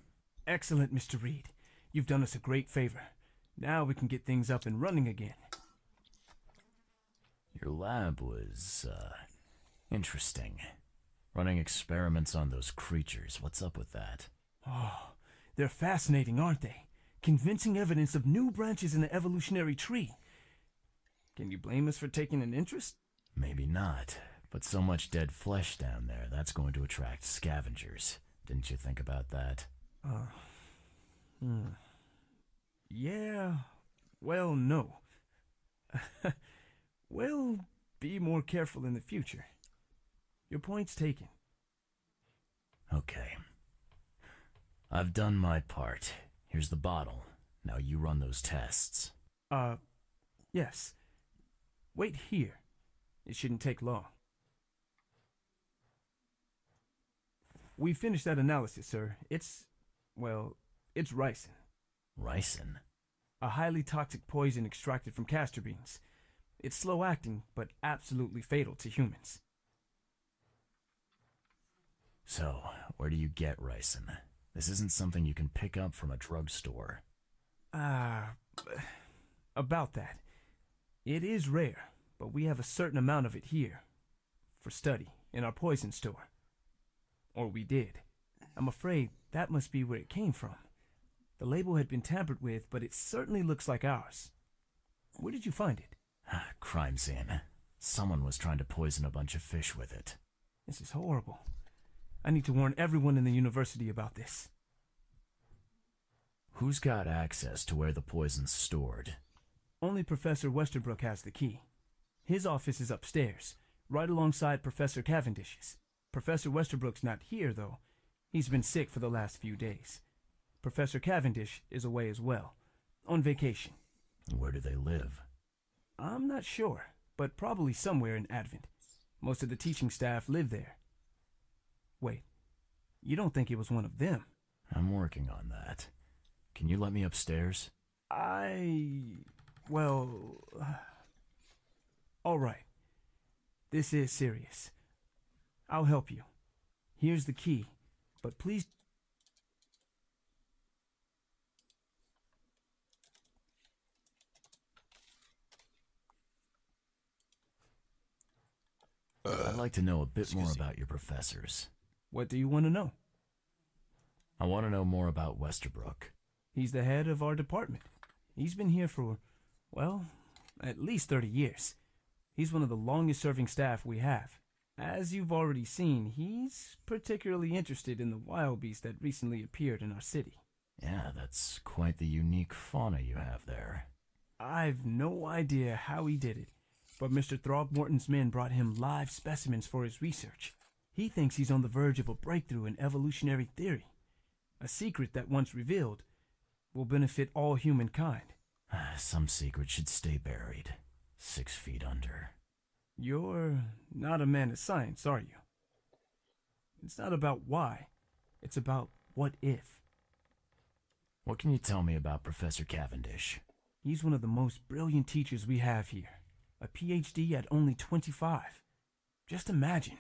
Speaker 5: Excellent, Mr. Reed. You've done us a great favor. Now we can get things up and running again.
Speaker 2: Your lab was, interesting. Running experiments on those creatures. What's up with that?
Speaker 5: Oh, they're fascinating, aren't they? Convincing evidence of new branches in the evolutionary tree. Can you blame us for taking an interest?
Speaker 2: Maybe not, but so much dead flesh down there, that's going to attract scavengers. Didn't you think about that?
Speaker 5: Yeah, well, no. We'll be more careful in the future. Your point's taken.
Speaker 2: Okay. I've done my part. Here's the bottle. Now you run those tests.
Speaker 5: Yes. Wait here. It shouldn't take long. We finished that analysis, sir. It's ricin.
Speaker 2: Ricin?
Speaker 5: A highly toxic poison extracted from castor beans. It's slow acting, but absolutely fatal to humans.
Speaker 2: So, where do you get ricin? This isn't something you can pick up from a drugstore.
Speaker 5: About that. It is rare, but we have a certain amount of it here. For study, in our poison store. Or we did. I'm afraid that must be where it came from. The label had been tampered with, but it certainly looks like ours. Where did you find it?
Speaker 2: Crime scene. Someone was trying to poison a bunch of fish with it.
Speaker 5: This is horrible. I need to warn everyone in the university about this.
Speaker 2: Who's got access to where the poison's stored?
Speaker 5: Only Professor Westerbrook has the key. His office is upstairs, right alongside Professor Cavendish's. Professor Westerbrook's not here, though. He's been sick for the last few days. Professor Cavendish is away as well, on vacation.
Speaker 2: Where do they live?
Speaker 5: I'm not sure, but probably somewhere in Advent. Most of the teaching staff live there. Wait, you don't think it was one of them?
Speaker 2: I'm working on that. Can you let me upstairs?
Speaker 5: Well... all right. This is serious. I'll help you. Here's the key, but please...
Speaker 2: I'd like to know a bit more about your professors.
Speaker 5: What do you want to know?
Speaker 2: I want to know more about Westerbrook.
Speaker 5: He's the head of our department. He's been here for, well, at least 30 years. He's one of the longest-serving staff we have. As you've already seen, he's particularly interested in the wild beast that recently appeared in our city.
Speaker 2: Yeah, that's quite the unique fauna you have there.
Speaker 5: I've no idea how he did it, but Mr. Throgmorton's men brought him live specimens for his research. He thinks he's on the verge of a breakthrough in evolutionary theory. A secret that, once revealed, will benefit all humankind.
Speaker 2: Some secret should stay buried, 6 feet under.
Speaker 5: You're not a man of science, are you? It's not about why. It's about what if.
Speaker 2: What can you tell me about Professor Cavendish?
Speaker 5: He's one of the most brilliant teachers we have here. A PhD at only 25. Just imagine.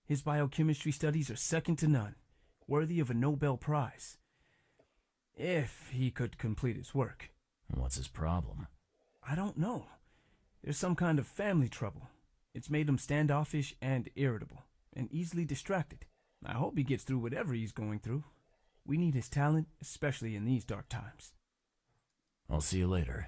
Speaker 5: His biochemistry studies are second to none, worthy of a Nobel Prize. If he could complete his work.
Speaker 2: What's his problem?
Speaker 5: I don't know. There's some kind of family trouble. It's made him standoffish and irritable, and easily distracted. I hope he gets through whatever he's going through. We need his talent, especially in these dark times.
Speaker 2: I'll see you later.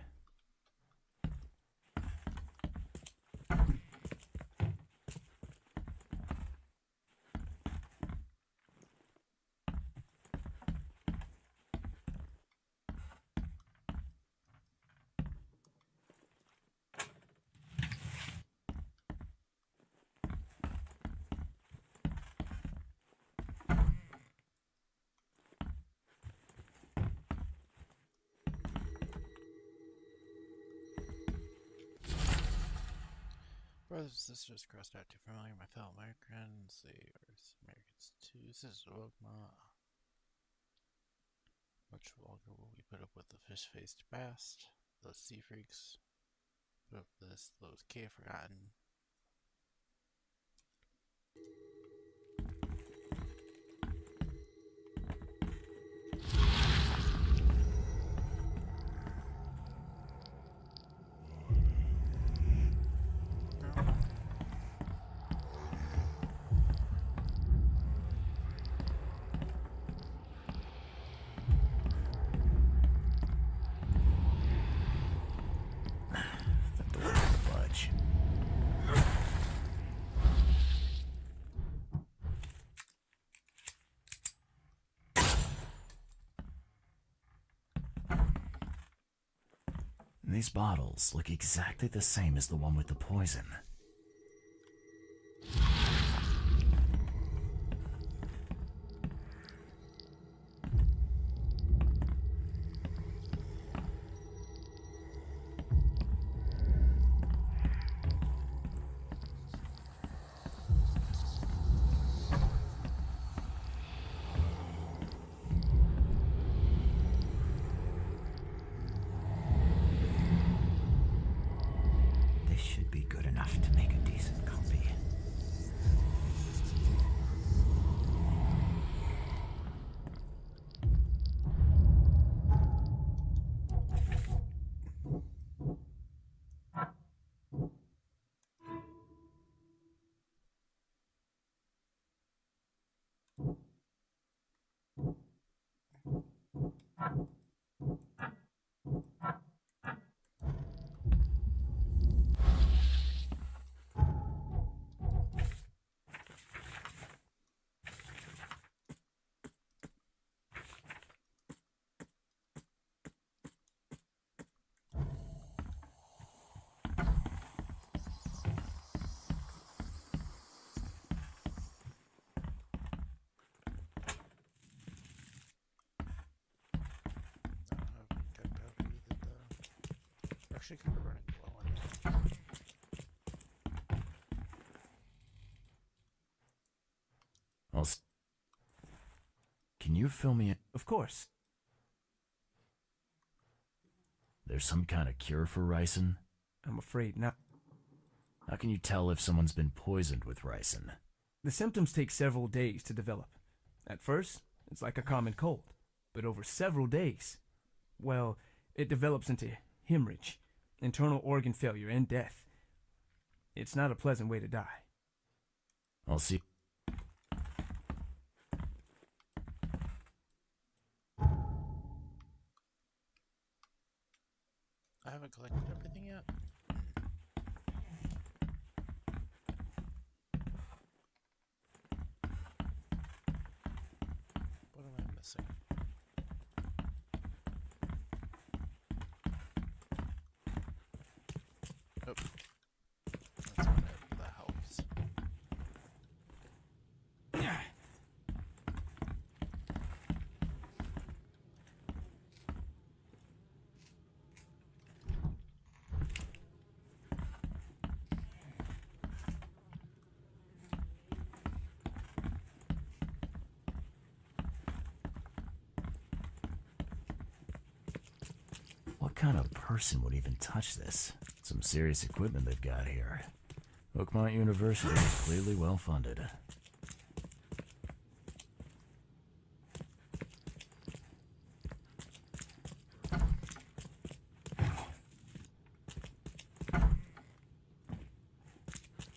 Speaker 1: Brothers and sisters crossed out too familiar, my fellow Americans, the Earth Americans too. This is Dogma. Much longer will we put up with the fish-faced bast, those sea freaks, put up with this, those cave forgotten.
Speaker 2: These bottles look exactly the same as the one with the poison.
Speaker 8: This should be good enough to make a decent copy.
Speaker 1: I don't have any gunpowder either, though. We're actually kind of running low on that.
Speaker 2: Can you fill me in?
Speaker 5: Of course.
Speaker 2: There's some kind of cure for ricin?
Speaker 5: I'm afraid not.
Speaker 2: How can you tell if someone's been poisoned with ricin?
Speaker 5: The symptoms take several days to develop. At first, it's like a common cold. But over several days, well, it develops into hemorrhage, internal organ failure, and death. It's not a pleasant way to die.
Speaker 2: I'll see.
Speaker 1: I haven't collected everything yet. What am I missing? Oh, that's what that helps.
Speaker 2: What kind of person would even touch this? Some serious equipment they've got here. Oakmont University is clearly well funded.
Speaker 1: A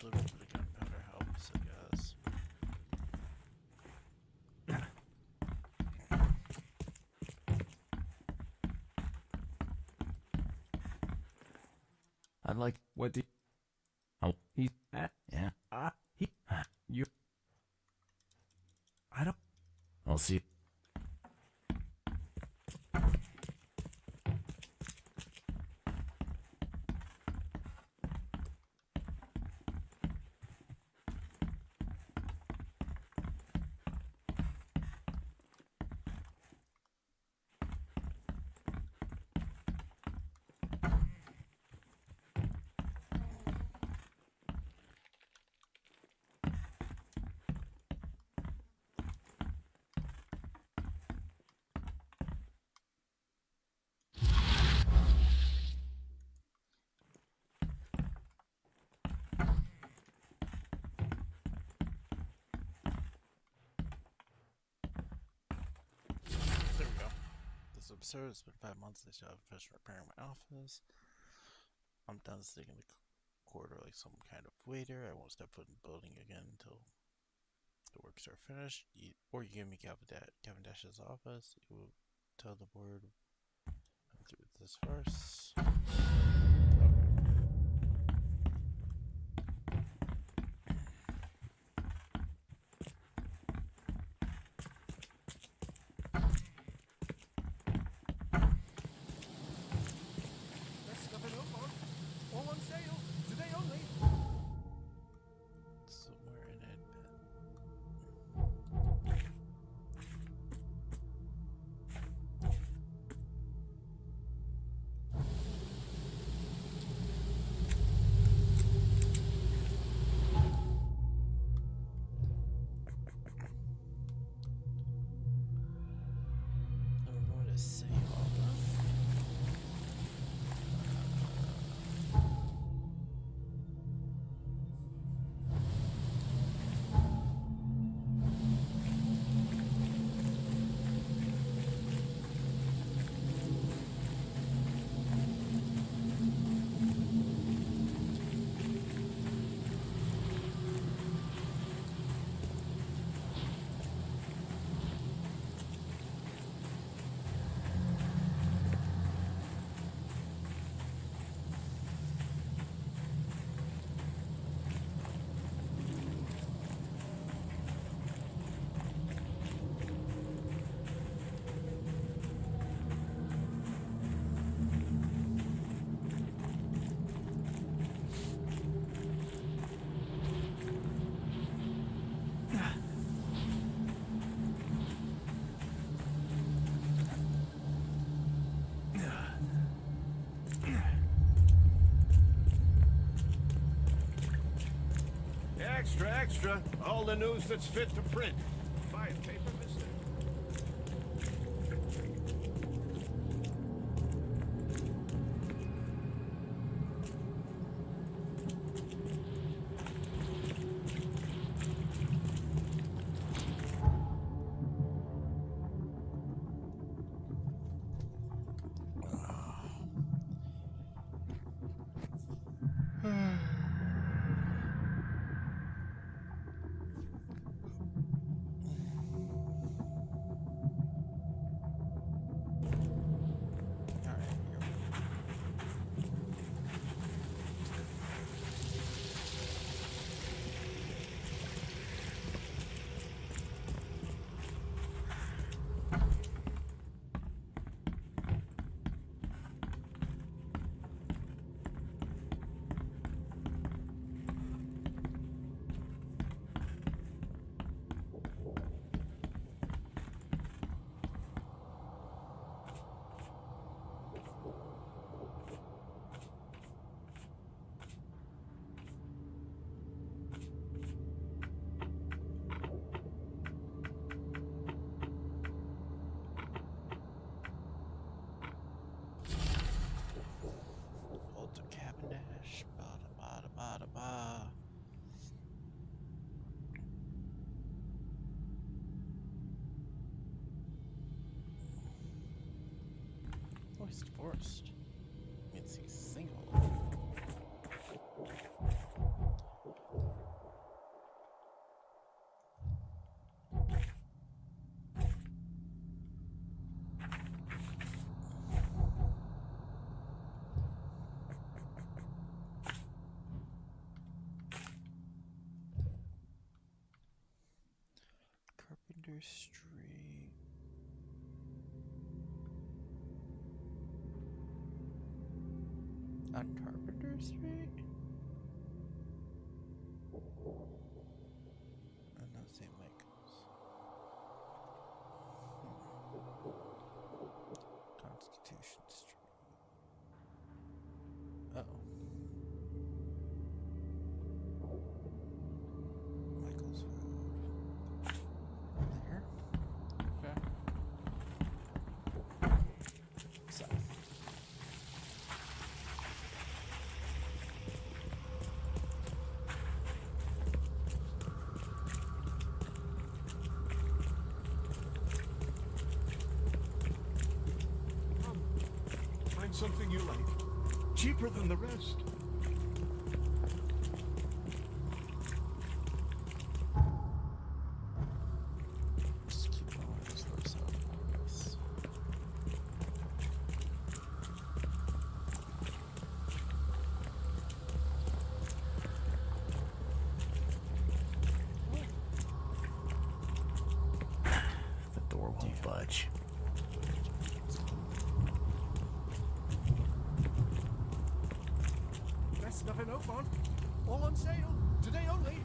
Speaker 1: little bit of gunpowder helps, I guess.
Speaker 2: I'd like.
Speaker 5: What do
Speaker 2: Oh,
Speaker 5: he?
Speaker 2: yeah.
Speaker 5: He? You? I don't.
Speaker 2: I'll see.
Speaker 1: There we go. This is absurd. It's been 5 months. They still haven't finished repairing my office. I'm done sticking the quarter like some kind of waiter. I won't step foot in the building again until the works are finished. Or you give me Cavendish's office. You will tell the board I'm through with this first. Okay.
Speaker 5: Let's
Speaker 4: Extra, extra. All the news that's fit to print. Buy a paper, mister?
Speaker 1: Alright, here we go. Ultra Cavendish, bada bada bada ba. Oh, he's divorced. Means he's single. Carpenter Street. On Carpenter Street? And not St. Michael's. Constitution Street. Uh-oh. Michael's Road. There. Okay. South.
Speaker 4: Find something you like. Cheaper than the rest.
Speaker 1: Just keep going with this little south, I guess.
Speaker 2: The door won't budge.
Speaker 4: Best stuff in Oakmont. All on sale. Today only.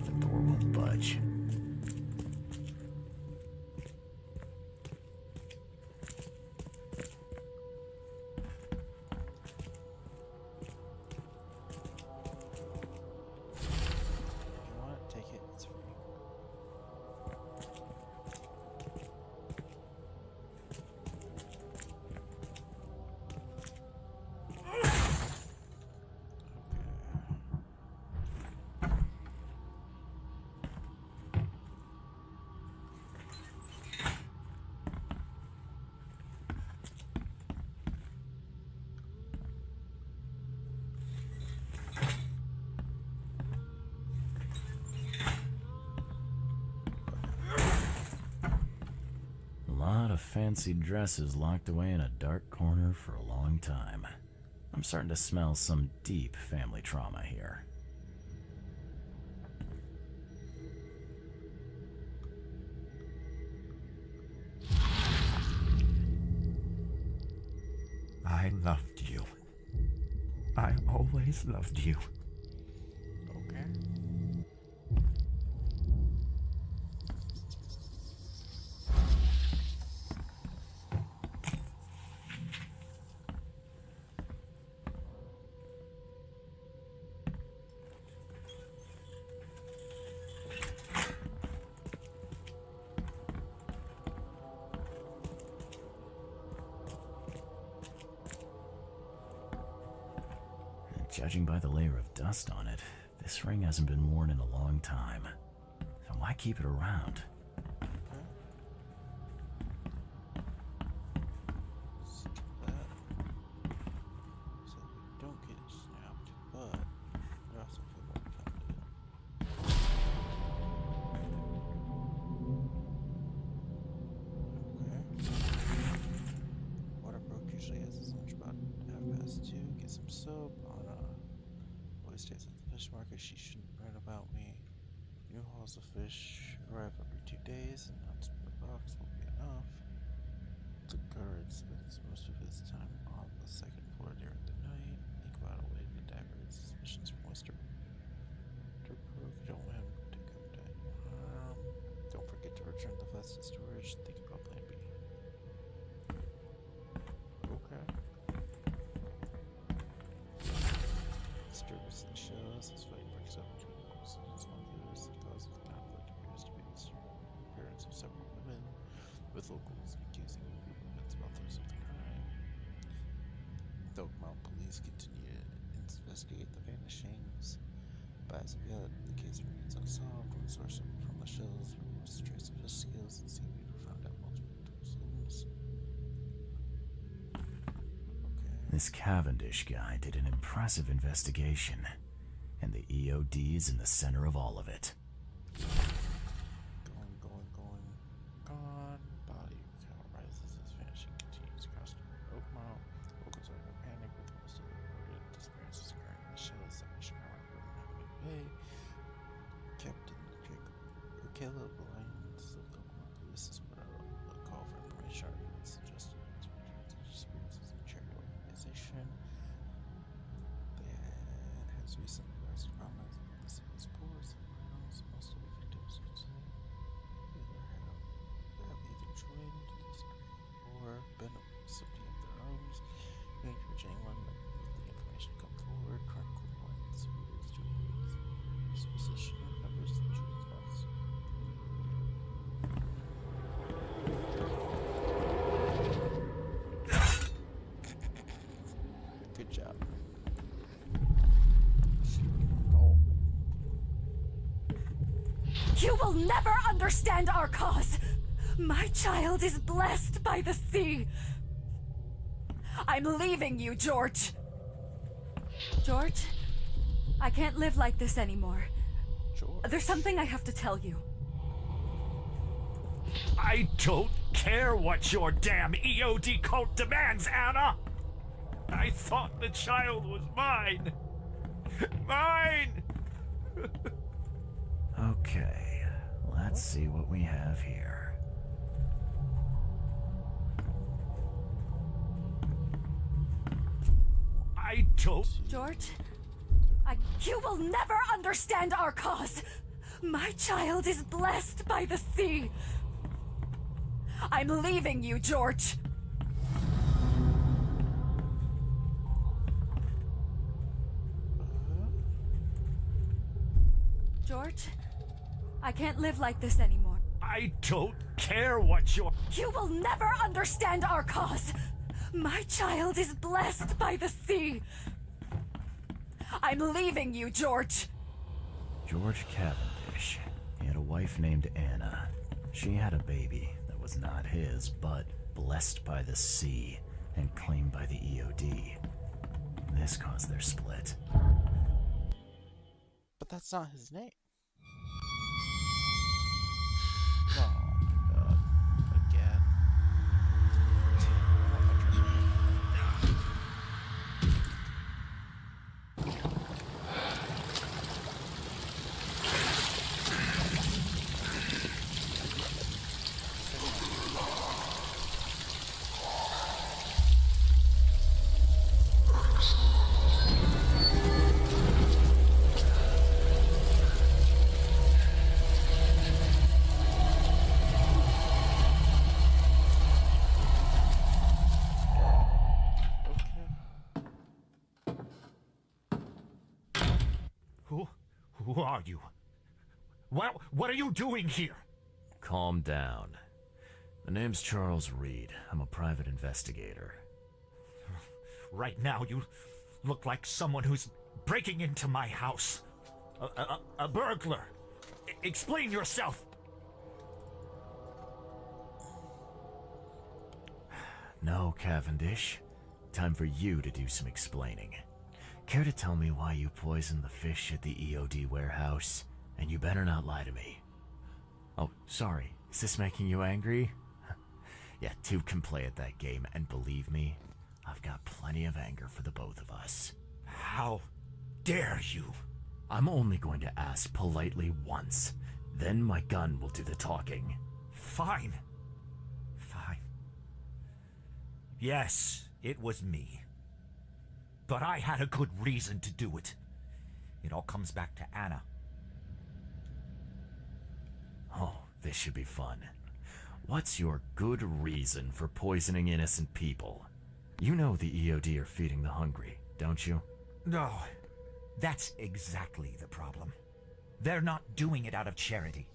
Speaker 2: The door won't budge.
Speaker 1: If you want it, take it. It's free.
Speaker 2: A lot of fancy dresses locked away in a dark corner for a long time. I'm starting to smell some deep family trauma here.
Speaker 8: I loved you. I always loved you.
Speaker 1: Okay.
Speaker 2: Judging by the layer of dust on it, this ring hasn't been worn in a long time. So why keep it around?
Speaker 1: Let's do that. So we don't get snapped, but we also feel more offended. Okay. Water broke usually has its lunch about 2:30. Get some soap on always stays at the fish market. She shouldn't write about me. New hauls of fish arrive every 2 days, and nuts per box will be enough. The guard spends most of his time on the second floor during the night. Think about a way to divert suspicions from Westerbrook. If you don't want him to come to any harm. Don't forget to return the vest to storage. Think about plan B. Okay. Disturbance in shows. This fight breaks out between wolves and smugglers. The cause of the conflict appears to be the appearance of several women, with locals accusing movements about those of the crime. The Oakmount police continue to investigate the vanishings, but as of yet, the case remains unsolved. One source from the shells removes the trace of fish scales and seaweed were found at multiple tombstones. Okay.
Speaker 2: This Cavendish guy did an impressive investigation, and the EOD is in the center of all of it.
Speaker 1: Gone. Body count rises as vanishing continues across Oakmount. Locals are in a panic with most of the reported disappearances occurring in the shells that mission around Navigate Bay. Captain Caleb Lyons of the Oakmount Police has put out a call for information articles suggesting disappearances in charity organization that has recently arrested prominent in the city's poor criminals. Most of the victims considered either have either joined this or been a recipient of their arms. We encourage anyone with the information to come forward. Current criminal lines readers to his position of members of the children's box. Good job. Oh.
Speaker 6: You will never understand our cause. My child is blessed by the sea. I'm leaving you, George. George, I can't live like this anymore.
Speaker 1: George.
Speaker 6: There's something I have to tell you.
Speaker 7: I don't care what your damn EOD cult demands, Anna! I thought the child was mine! Mine!
Speaker 2: Okay, let's see what we have here.
Speaker 7: I don't...
Speaker 6: George, you will never understand our cause. My child is blessed by the sea. I'm leaving you, George. George, I can't live like this anymore.
Speaker 7: I don't care what your...
Speaker 6: You will never understand our cause. My child is blessed by the sea. I'm leaving you, George.
Speaker 2: George Cavendish. He had a wife named Anna. She had a baby that was not his, but blessed by the sea and claimed by the EOD. This caused their split.
Speaker 1: But that's not his name. Oh my god. Again. Oh my god.
Speaker 10: Who are you? What are you doing here?
Speaker 2: Calm down. The name's Charles Reed. I'm a private investigator.
Speaker 10: Right now, you look like someone who's breaking into my house. A burglar. Explain yourself.
Speaker 2: No, Cavendish. Time for you to do some explaining. Care to tell me why you poisoned the fish at the EOD warehouse? And you better not lie to me. Oh, sorry. Is this making you angry? Yeah, two can play at that game, and believe me, I've got plenty of anger for the both of us.
Speaker 10: How dare you?
Speaker 2: I'm only going to ask politely once. Then my gun will do the talking.
Speaker 10: Fine. Yes, it was me. But I had a good reason to do it. It all comes back to Anna.
Speaker 2: Oh, this should be fun. What's your good reason for poisoning innocent people? You know the EOD are feeding the hungry, don't you?
Speaker 10: No, that's exactly the problem. They're not doing it out of charity.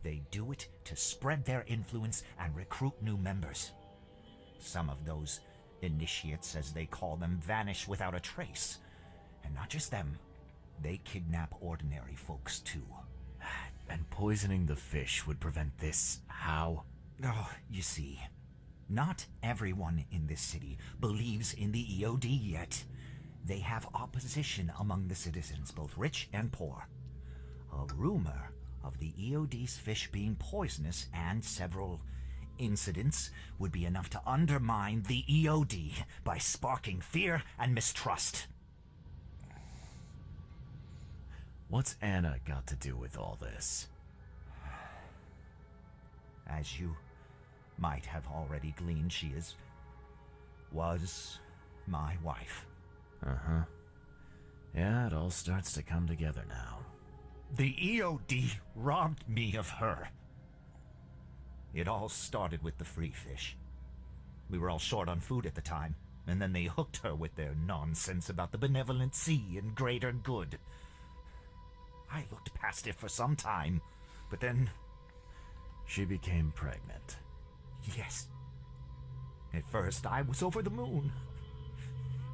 Speaker 10: They do it to spread their influence and recruit new members. Some of those initiates, as they call them, vanish without a trace. And not just them. They kidnap ordinary folks, too.
Speaker 2: And poisoning the fish would prevent this. How?
Speaker 10: Oh, you see, not everyone in this city believes in the EOD yet. They have opposition among the citizens, both rich and poor. A rumor of the EOD's fish being poisonous and several incidents would be enough to undermine the EOD by sparking fear and mistrust.
Speaker 2: What's Anna got to do with all this?
Speaker 10: As you might have already gleaned, she was my wife.
Speaker 2: Uh-huh. Yeah, it all starts to come together now.
Speaker 10: The EOD robbed me of her. It all started with the free fish. We were all short on food at the time, and then they hooked her with their nonsense about the benevolent sea and greater good. I looked past it for some time, but then...
Speaker 2: She became pregnant.
Speaker 10: Yes. At first, I was over the moon.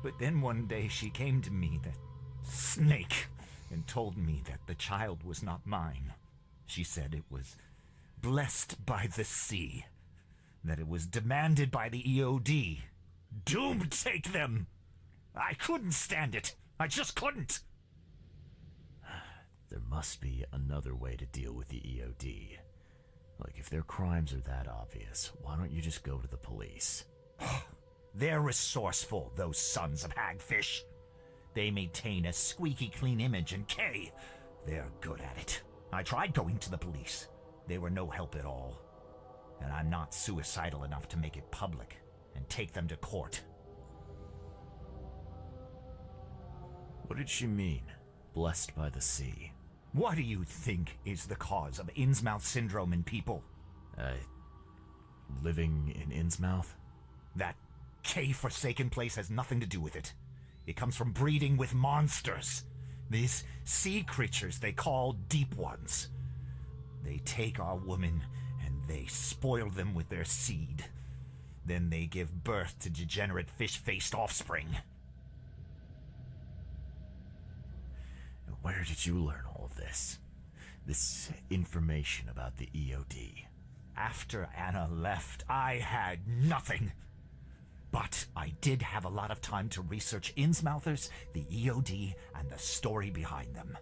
Speaker 10: But then one day she came to me, that snake, and told me that the child was not mine. She said it was blessed by the sea, that it was demanded by the EOD. Doomed take them! I couldn't stand it. I just couldn't.
Speaker 2: There must be another way to deal with the EOD. Like, if their crimes are that obvious, why don't you just go to the police?
Speaker 10: They're resourceful, those sons of hagfish. They maintain a squeaky clean image, and they're good at it. I tried going to the police. They were no help at all. And I'm not suicidal enough to make it public and take them to court.
Speaker 2: What did she mean? Blessed by the sea.
Speaker 10: What do you think is the cause of Innsmouth syndrome in people?
Speaker 2: Living in Innsmouth?
Speaker 10: That K-forsaken place has nothing to do with it. It comes from breeding with monsters. These sea creatures they call Deep Ones. They take our women and they spoil them with their seed. Then they give birth to degenerate fish-faced offspring.
Speaker 2: Where did you learn all of this? This information about the EOD?
Speaker 10: After Anna left, I had nothing. But I did have a lot of time to research Innsmouthers, the EOD, and the story behind them.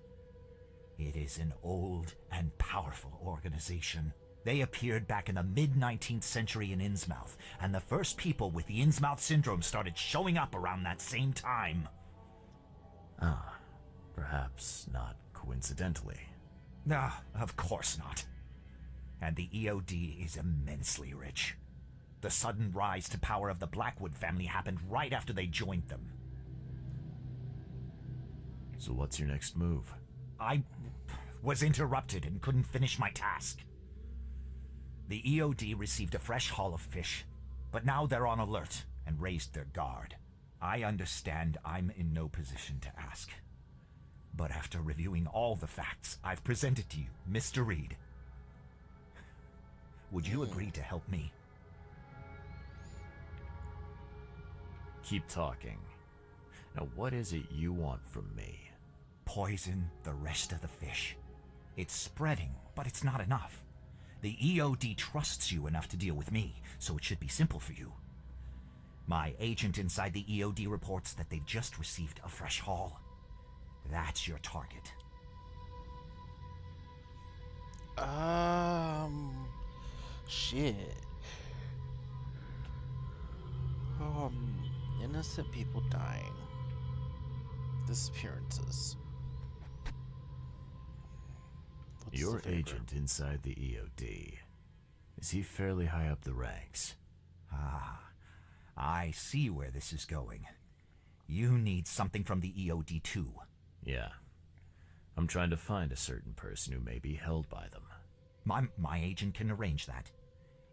Speaker 10: It is an old and powerful organization. They appeared back in the mid-19th century in Innsmouth, and the first people with the Innsmouth syndrome started showing up around that same time.
Speaker 2: Ah, perhaps not coincidentally.
Speaker 10: No, of course not. And the EOD is immensely rich. The sudden rise to power of the Blackwood family happened right after they joined them.
Speaker 2: So what's your next move?
Speaker 10: I was interrupted and couldn't finish my task. The EOD received a fresh haul of fish, but now they're on alert and raised their guard. I understand I'm in no position to ask. But after reviewing all the facts I've presented to you, Mr. Reed, would you agree to help me?
Speaker 2: Keep talking. Now, what is it you want from me?
Speaker 10: Poison the rest of the fish. It's spreading, but it's not enough. The EOD trusts you enough to deal with me, so it should be simple for you. My agent inside the EOD reports that they've just received a fresh haul. That's your target.
Speaker 1: Shit. Innocent people dying. Disappearances. What's
Speaker 2: Your
Speaker 1: the favor?
Speaker 2: agent inside the EOD. Is he fairly high up the ranks?
Speaker 10: Ah, I see where this is going. You need something from the EOD too.
Speaker 2: Yeah. I'm trying to find a certain person who may be held by them.
Speaker 10: My agent can arrange that.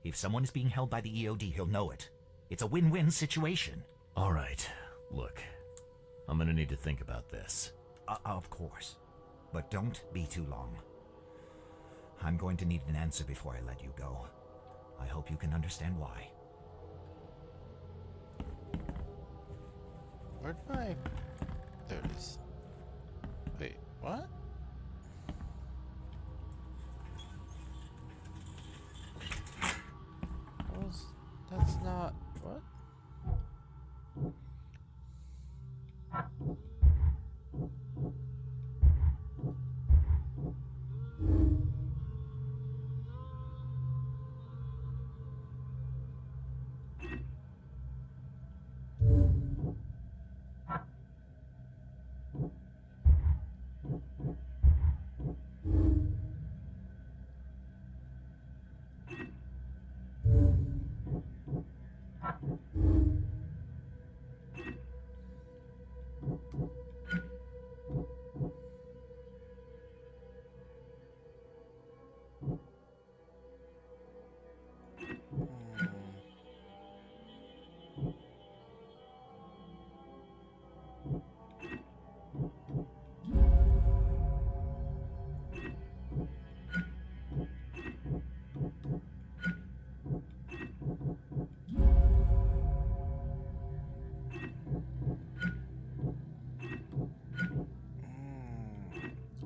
Speaker 10: If someone is being held by the EOD, he'll know it. It's a win-win situation.
Speaker 2: All right. Look, I'm gonna need to think about this.
Speaker 10: Of course. But don't be too long. I'm going to need an answer before I let you go. I hope you can understand why.
Speaker 1: Where'd my... There it is. Wait, what? That's not... What?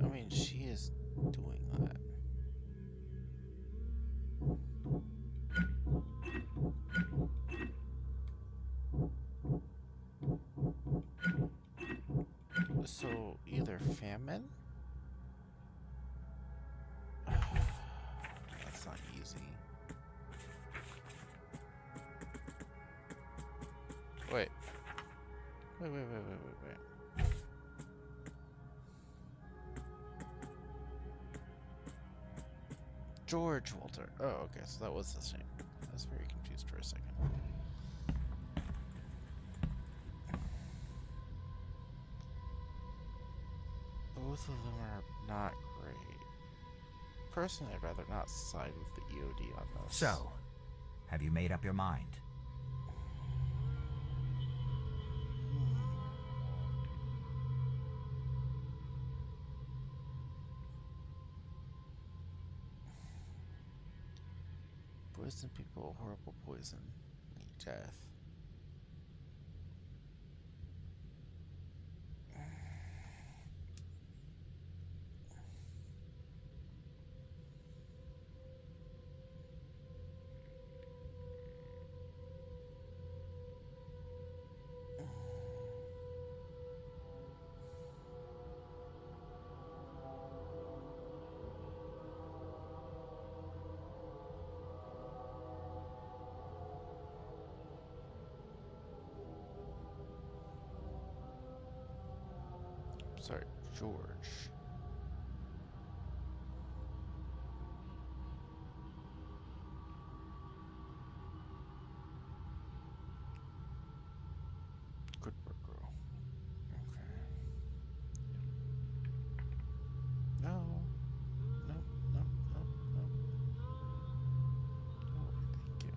Speaker 1: I mean, she is doing that. So, either famine? That's not easy. Wait. Wait. George Walter. Oh, okay, so that was his name. I was very confused for a second. Both of them are not great. Personally, I'd rather not side with the EOD on this.
Speaker 10: So, have you made up your mind?
Speaker 1: Poison people, horrible poison, need death. Sorry, George. Good work, girl. Okay. No. No. No. No. No. Oh, thank you.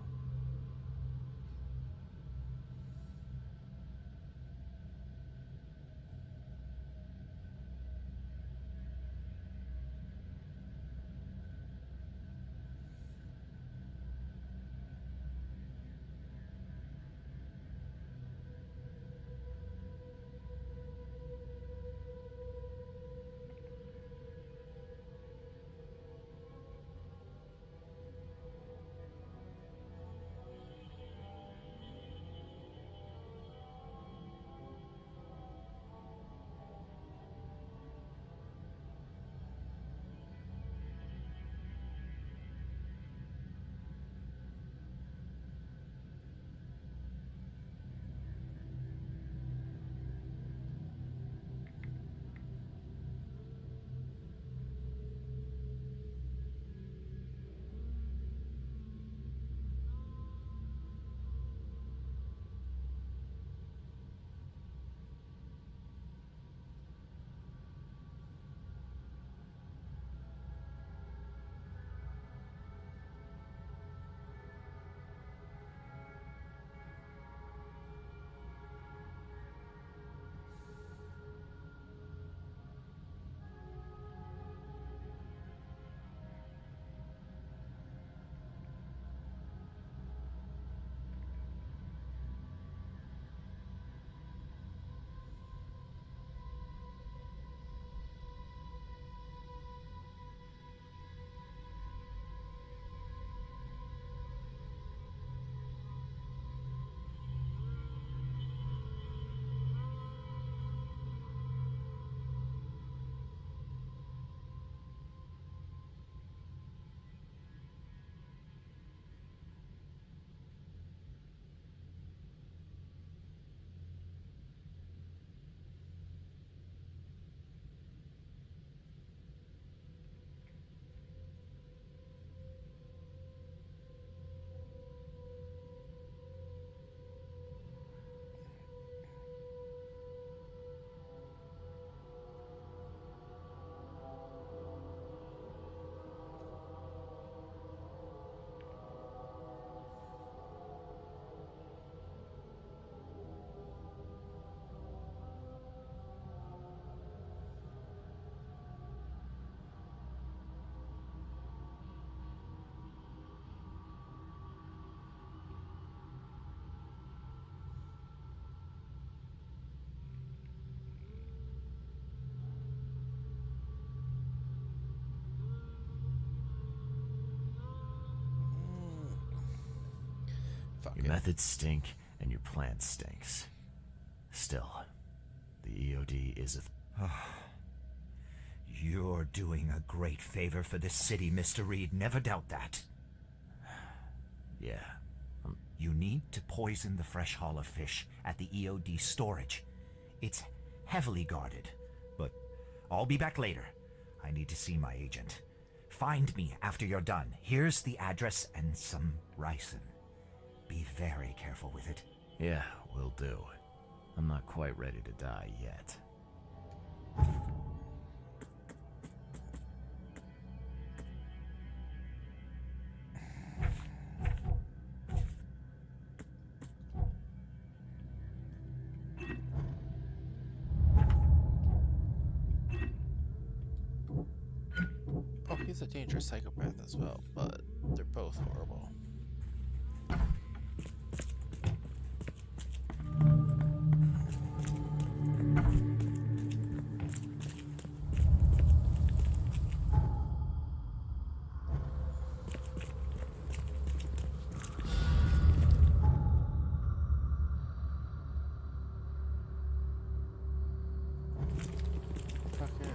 Speaker 1: Fuck
Speaker 2: Your
Speaker 1: it.
Speaker 2: methods stink, and your plan stinks. Still, the EOD is a...
Speaker 10: You're doing a great favor for this city, Mr. Reed. Never doubt that.
Speaker 2: Yeah.
Speaker 10: You need to poison the fresh haul of fish at the EOD storage. It's heavily guarded, but I'll be back later. I need to see my agent. Find me after you're done. Here's the address and some ricin. Be very careful with it.
Speaker 2: Yeah, will do. I'm not quite ready to die yet.
Speaker 1: Oh, he's a dangerous psychopath as well, but they're both horrible. Fuck it.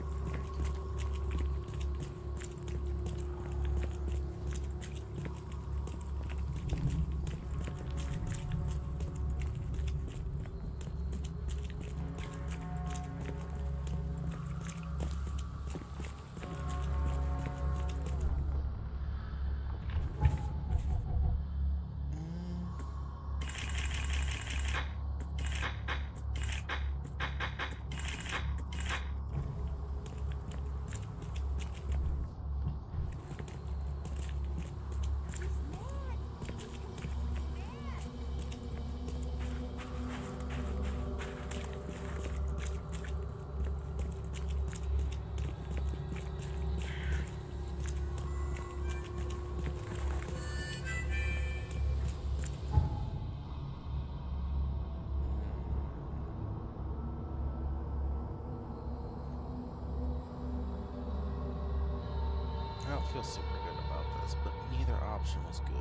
Speaker 1: I don't feel super good about this, but neither option was good.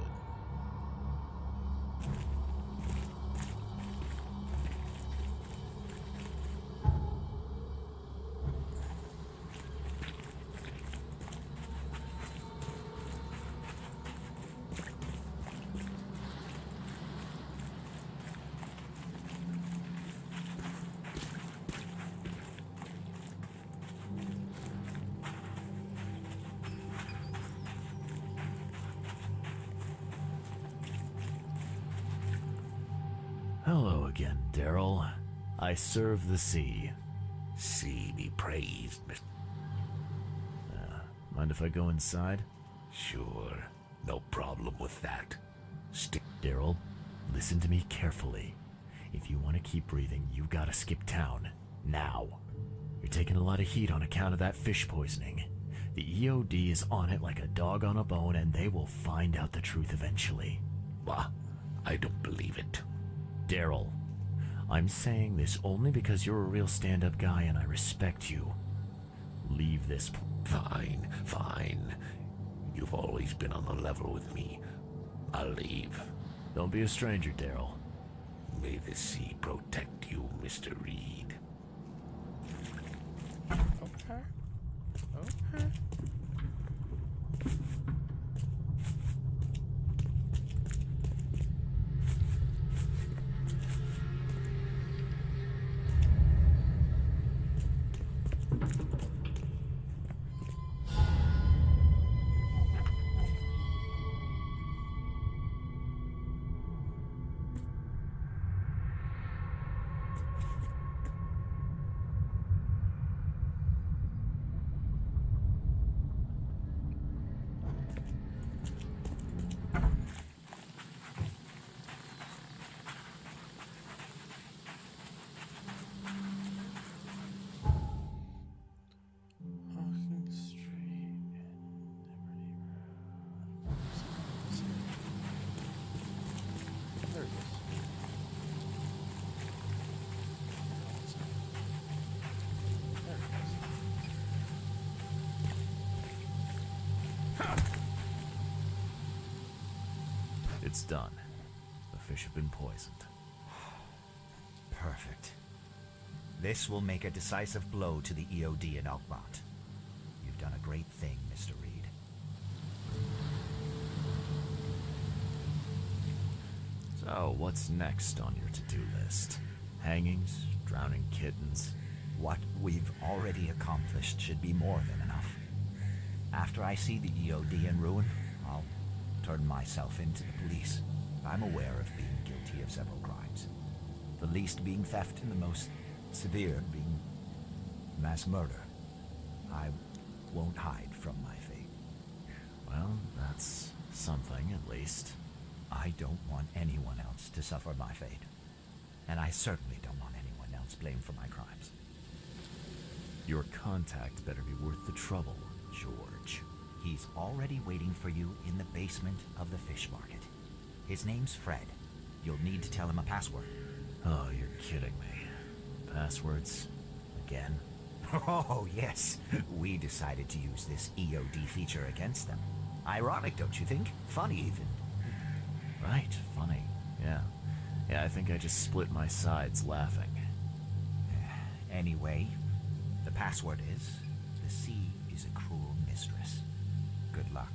Speaker 2: Hello again, Daryl. I serve the sea.
Speaker 7: See be praised, Mr.
Speaker 2: Mind if I go inside?
Speaker 7: Sure, no problem with that. Stick.
Speaker 2: Daryl, listen to me carefully. If you want to keep breathing, you gotta skip town. Now. You're taking a lot of heat on account of that fish poisoning. The EOD is on it like a dog on a bone, and they will find out the truth eventually.
Speaker 7: Bah, I don't believe it.
Speaker 2: Daryl, I'm saying this only because you're a real stand-up guy and I respect you. Leave this.
Speaker 7: Fine, fine. You've always been on the level with me. I'll leave.
Speaker 2: Don't be a stranger, Daryl.
Speaker 7: May the sea protect you, Mr. Reed.
Speaker 1: Okay. Okay. Hawking Street, Liberty Road. There it is. There it is.
Speaker 2: It's done. The fish have been poisoned.
Speaker 10: Perfect. This will make a decisive blow to the EOD in Alkmaar. You've done a great thing, Mr. Reed.
Speaker 2: So, what's next on your to-do list? Hangings? Drowning kittens?
Speaker 10: What we've already accomplished should be more than enough. After I see the EOD in ruin, I'll turn myself into the police. I'm aware of being guilty of several crimes. The least being theft and the most severe being mass murder. I won't hide from my fate.
Speaker 2: Well, that's something at least.
Speaker 10: I don't want anyone else to suffer my fate. And I certainly don't want anyone else blamed for my crimes.
Speaker 2: Your contact better be worth the trouble, George.
Speaker 10: He's already waiting for you in the basement of the fish market. His name's Fred. You'll need to tell him a password.
Speaker 2: Oh, you're kidding me. Passwords? Again?
Speaker 10: Oh, yes. We decided to use this EOD feature against them. Ironic, don't you think? Funny, even.
Speaker 2: Right, funny. Yeah. Yeah, I think I just split my sides laughing.
Speaker 10: Anyway, the password is, the sea is a cruel mistress. Good luck.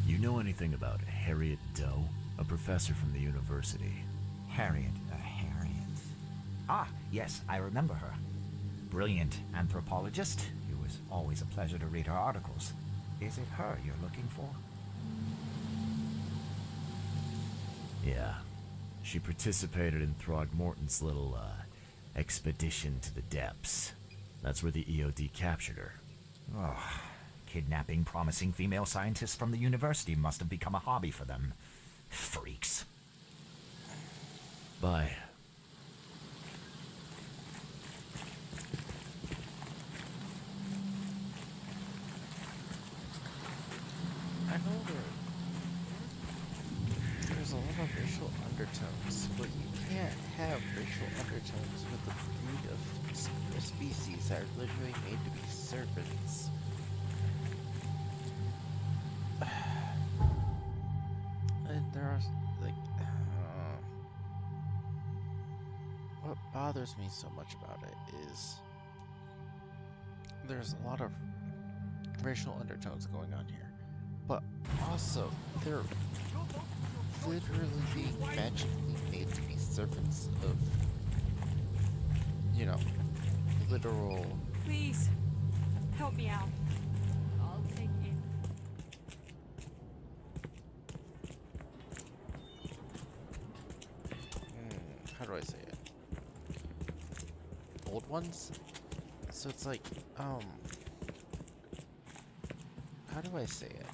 Speaker 2: You know anything about Harriet Doe? A professor from the university.
Speaker 10: Harriet. Ah, yes, I remember her. Brilliant anthropologist. It was always a pleasure to read her articles. Is it her you're looking for?
Speaker 2: Yeah. She participated in Throgmorton's little, expedition to the depths. That's where the EOD captured her.
Speaker 10: Oh, kidnapping promising female scientists from the university must have become a hobby for them. Freaks.
Speaker 2: Bye.
Speaker 1: I know there's a lot of racial undertones, but you can't have racial undertones with a breed of species that are literally made to be servants. And there are, like, what bothers me so much about it is there's a lot of racial undertones going on here. But also, they're literally being magically made to be servants of, you know, literal...
Speaker 11: Please, help me out. I'll take it.
Speaker 1: How do I say it? Old ones? So it's like, how do I say it?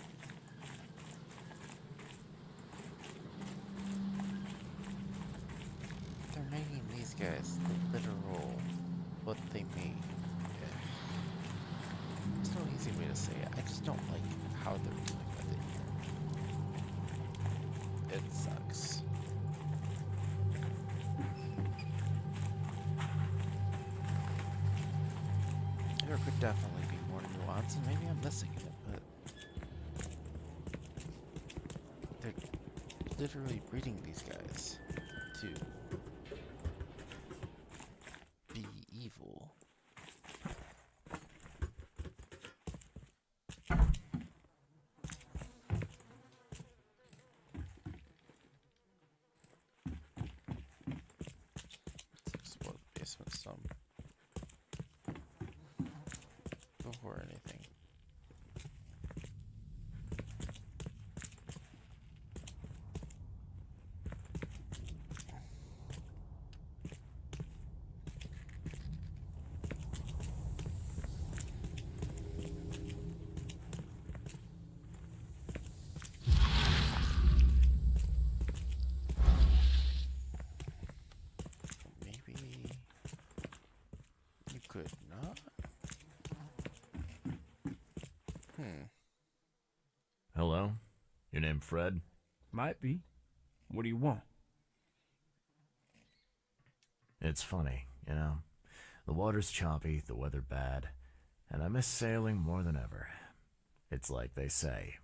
Speaker 1: They're making these guys the literal what they made. There's no easy way to say it. I just don't like how they're dealing with it here. It sucks. There could definitely be more nuance, and maybe I'm missing it, but they're literally breeding these guys to be evil. Let's explore the basement some before anything. Maybe you could not?
Speaker 2: Hello? Your name Fred?
Speaker 5: Might be. What do you want?
Speaker 2: It's funny, you know. The water's choppy, the weather bad, and I miss sailing more than ever. It's like they say,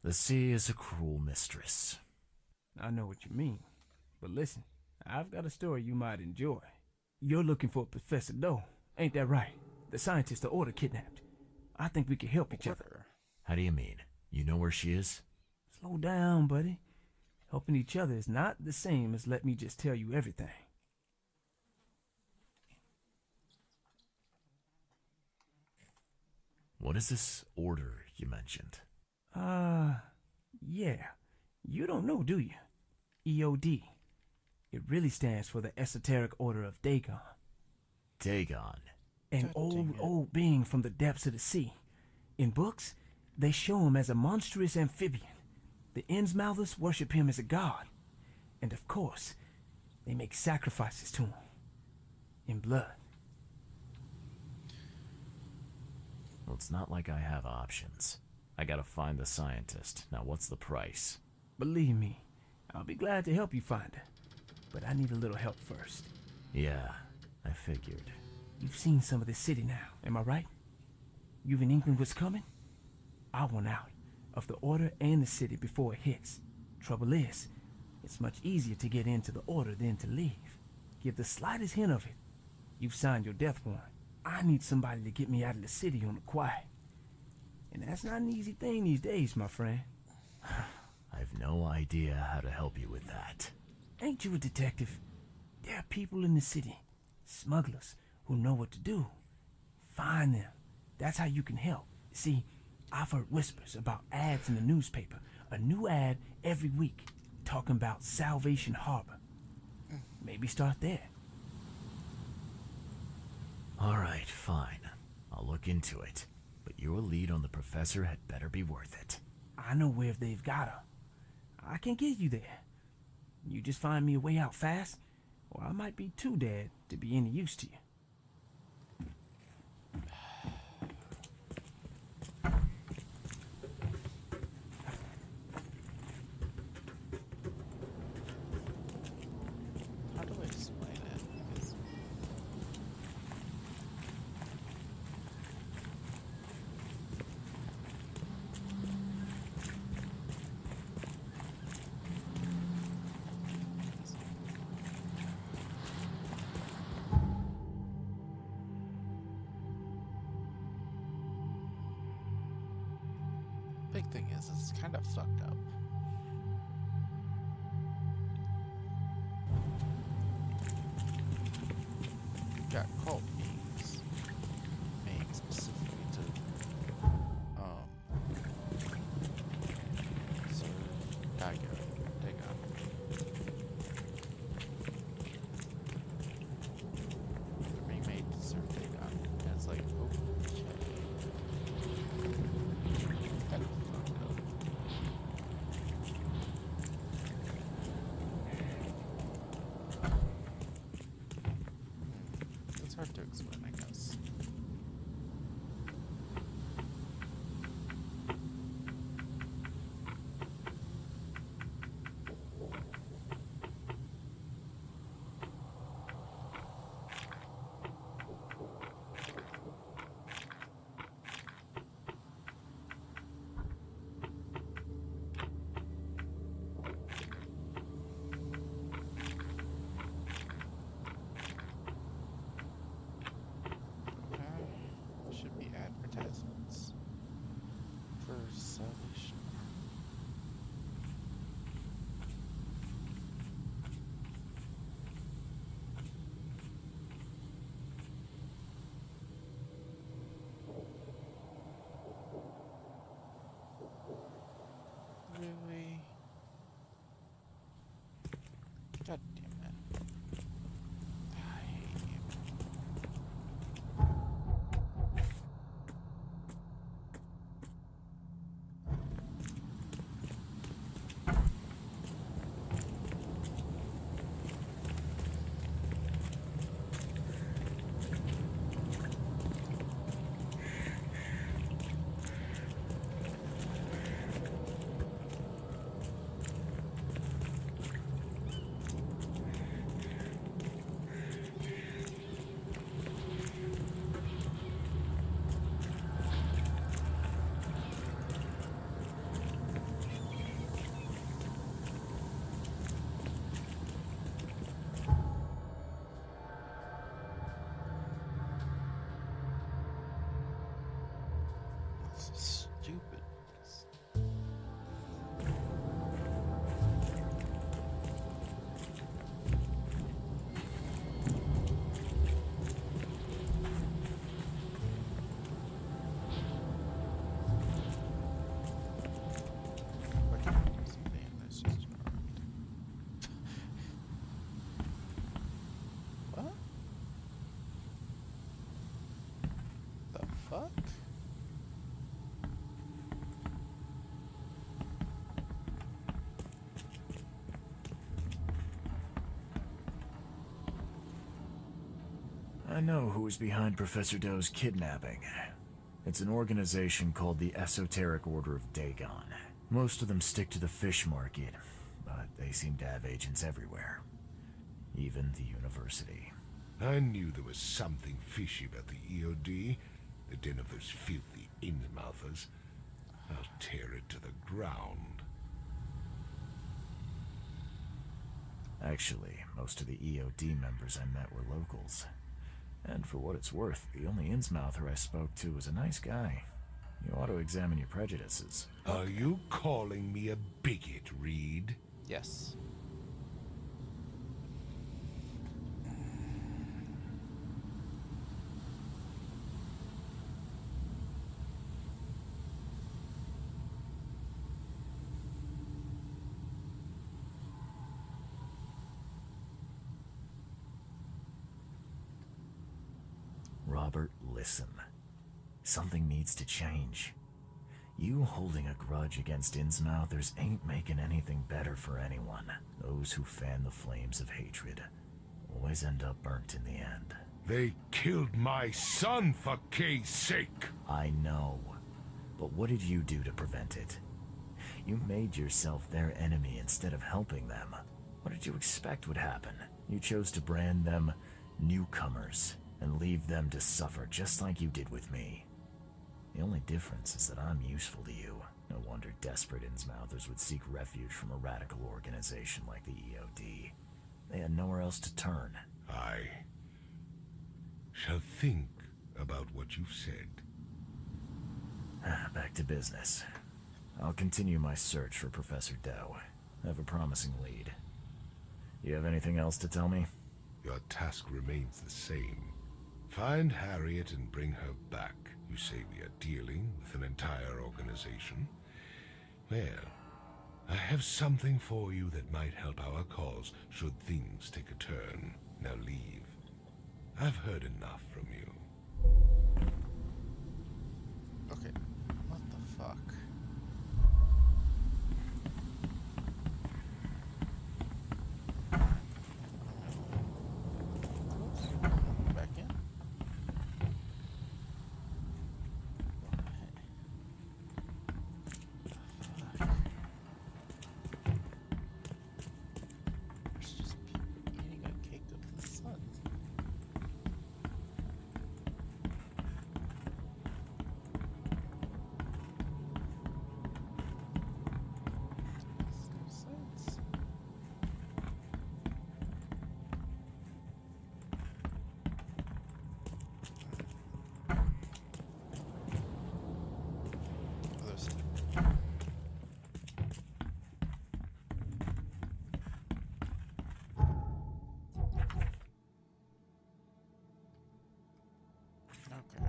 Speaker 2: the sea is a cruel mistress.
Speaker 5: I know what you mean. But listen, I've got a story you might enjoy. You're looking for Professor Doe, ain't that right? The scientist the Order kidnapped. I think we can help each other.
Speaker 2: How do you mean? You know where she is?
Speaker 5: Slow down, buddy. Helping each other is not the same as let me just tell you everything.
Speaker 2: What is this order you mentioned?
Speaker 5: Yeah. You don't know, do you? EOD. It really stands for the Esoteric Order of Dagon.
Speaker 2: Dagon.
Speaker 5: An old being from the depths of the sea. In books, they show him as a monstrous amphibian. The Innsmouthers worship him as a god. And of course, they make sacrifices to him. In blood.
Speaker 2: Well, it's not like I have options. I gotta find the scientist. Now, what's the price?
Speaker 5: Believe me, I'll be glad to help you find her. But I need a little help first.
Speaker 2: Yeah, I figured.
Speaker 5: You've seen some of this city now, am I right? You've an inkling what's coming? I want out of the Order and the city before it hits. Trouble is, it's much easier to get into the Order than to leave. Give the slightest hint of it, you've signed your death warrant. I need somebody to get me out of the city on the quiet. And that's not an easy thing these days, my friend.
Speaker 2: I've no idea how to help you with that.
Speaker 5: Ain't you a detective? There are people in the city, smugglers, who know what to do. Find them. That's how you can help. See, I've heard whispers about ads in the newspaper. A new ad every week, talking about Salvation Harbor. Maybe start there.
Speaker 2: All right, fine. I'll look into it. But your lead on the professor had better be worth it.
Speaker 5: I know where they've got her. I can get you there. You just find me a way out fast, or I might be too dead to be any use to you.
Speaker 1: How do I explain it? Because big thing is, it's kind of fucked up. You've got cult beings made specifically to serve Dagon. They're being made to serve Dagon. And it's like, oh shit. It's kind of fucked up. It's hard to explain, I guess. So stupid. What? The fuck?
Speaker 2: I know who is behind Professor Doe's kidnapping. It's an organization called the Esoteric Order of Dagon. Most of them stick to the fish market, but they seem to have agents everywhere. Even the university.
Speaker 12: I knew there was something fishy about the EOD, the den of those filthy Innsmouthers. I'll tear it to the ground.
Speaker 2: Actually, most of the EOD members I met were locals. And for what it's worth, the only Innsmouther I spoke to was a nice guy. You ought to examine your prejudices.
Speaker 12: Are you calling me a bigot, Reed?
Speaker 1: Yes.
Speaker 2: Robert, listen. Something needs to change. You holding a grudge against Innsmouthers ain't making anything better for anyone. Those who fan the flames of hatred always end up burnt in the end.
Speaker 12: They killed my son, for Kay's sake!
Speaker 2: I know. But what did you do to prevent it? You made yourself their enemy instead of helping them. What did you expect would happen? You chose to brand them newcomers and leave them to suffer just like you did with me. The only difference is that I'm useful to you. No wonder desperate Innsmouthers would seek refuge from a radical organization like the EOD. They had nowhere else to turn.
Speaker 12: I shall think about what you've said.
Speaker 2: Back to business. I'll continue my search for Professor Doe. I have a promising lead. You have anything else to tell me?
Speaker 12: Your task remains the same. Find Harriet and bring her back. You say we are dealing with an entire organization? Well, I have something for you that might help our cause should things take a turn. Now leave. I've heard enough from you.
Speaker 1: Okay. What the fuck? Back in? There's just people eating a cake of the sun. Makes no sense. Other side. Okay.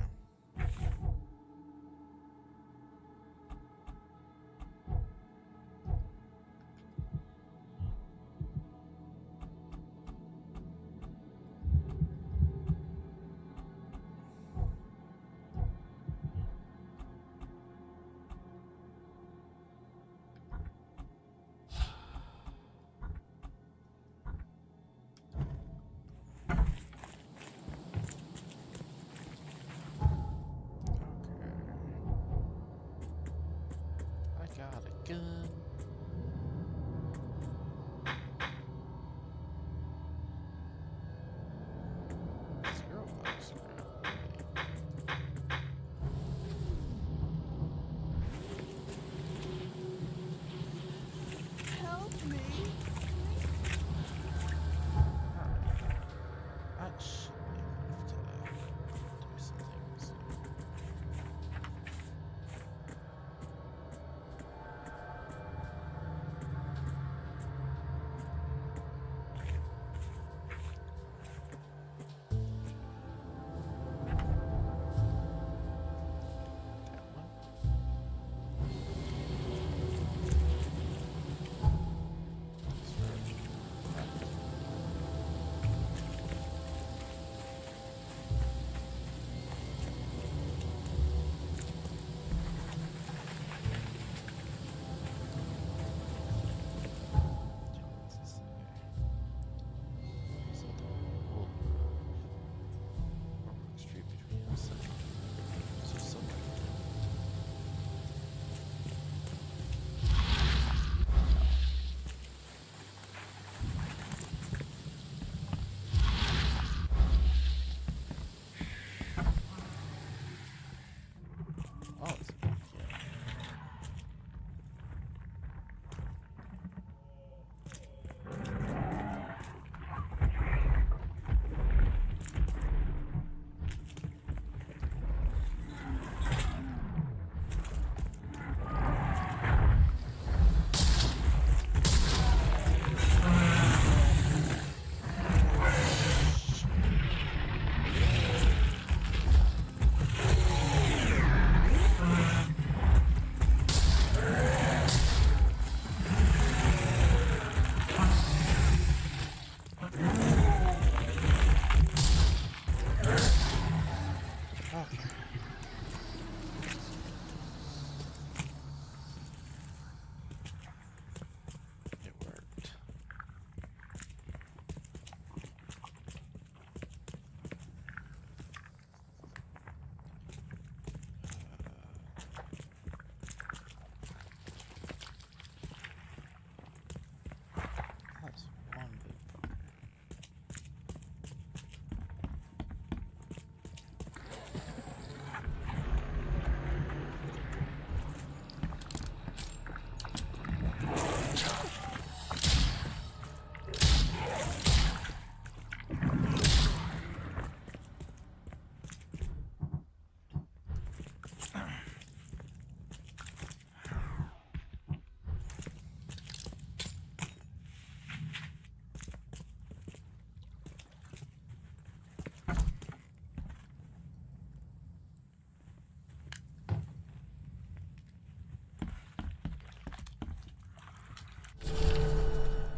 Speaker 1: I got a gun. $0 crap.
Speaker 11: Help me.
Speaker 1: I should be able to do some things. Okay. It worked. That's one big fucker.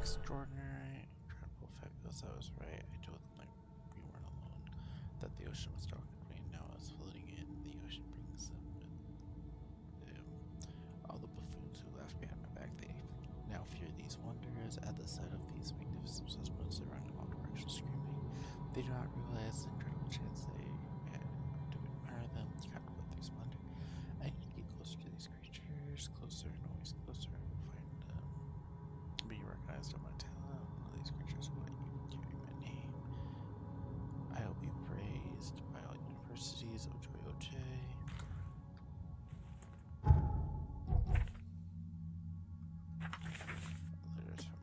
Speaker 1: Extraordinary, incredible fact that I was right. I told them like we weren't alone. That the ocean was dark and rain now is floating in. The ocean brings them with them. All the buffoons who laughed behind my back, they now fear these wonders. At the sight of these magnificent specimens, they run in all directions screaming. They do not realize the incredible chance they had to admire them. Kind of with their splendor. I need to get closer to these creatures, closer and always closer. Find be recognized on my talent. One of these creatures will even carry my name. I will be praised by all universities. Ojoi Ojai. Letters from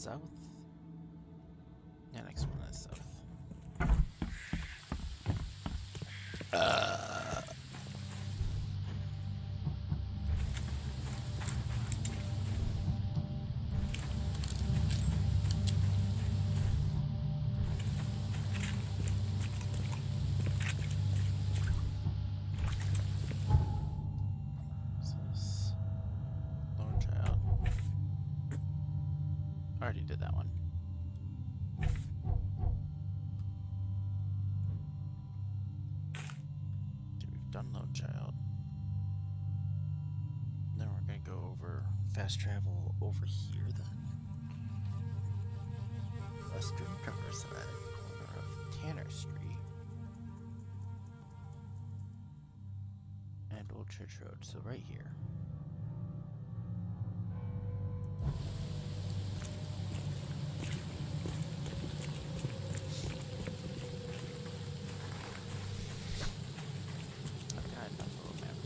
Speaker 1: south? Yeah, next one is south. What's this? Lone child. Already did that one. Okay, we've done Lone Child. Then we're gonna go over fast travel over here then. Western Riverside, corner of Tanner Street and Old Church Road, so right here. I've got enough of a map.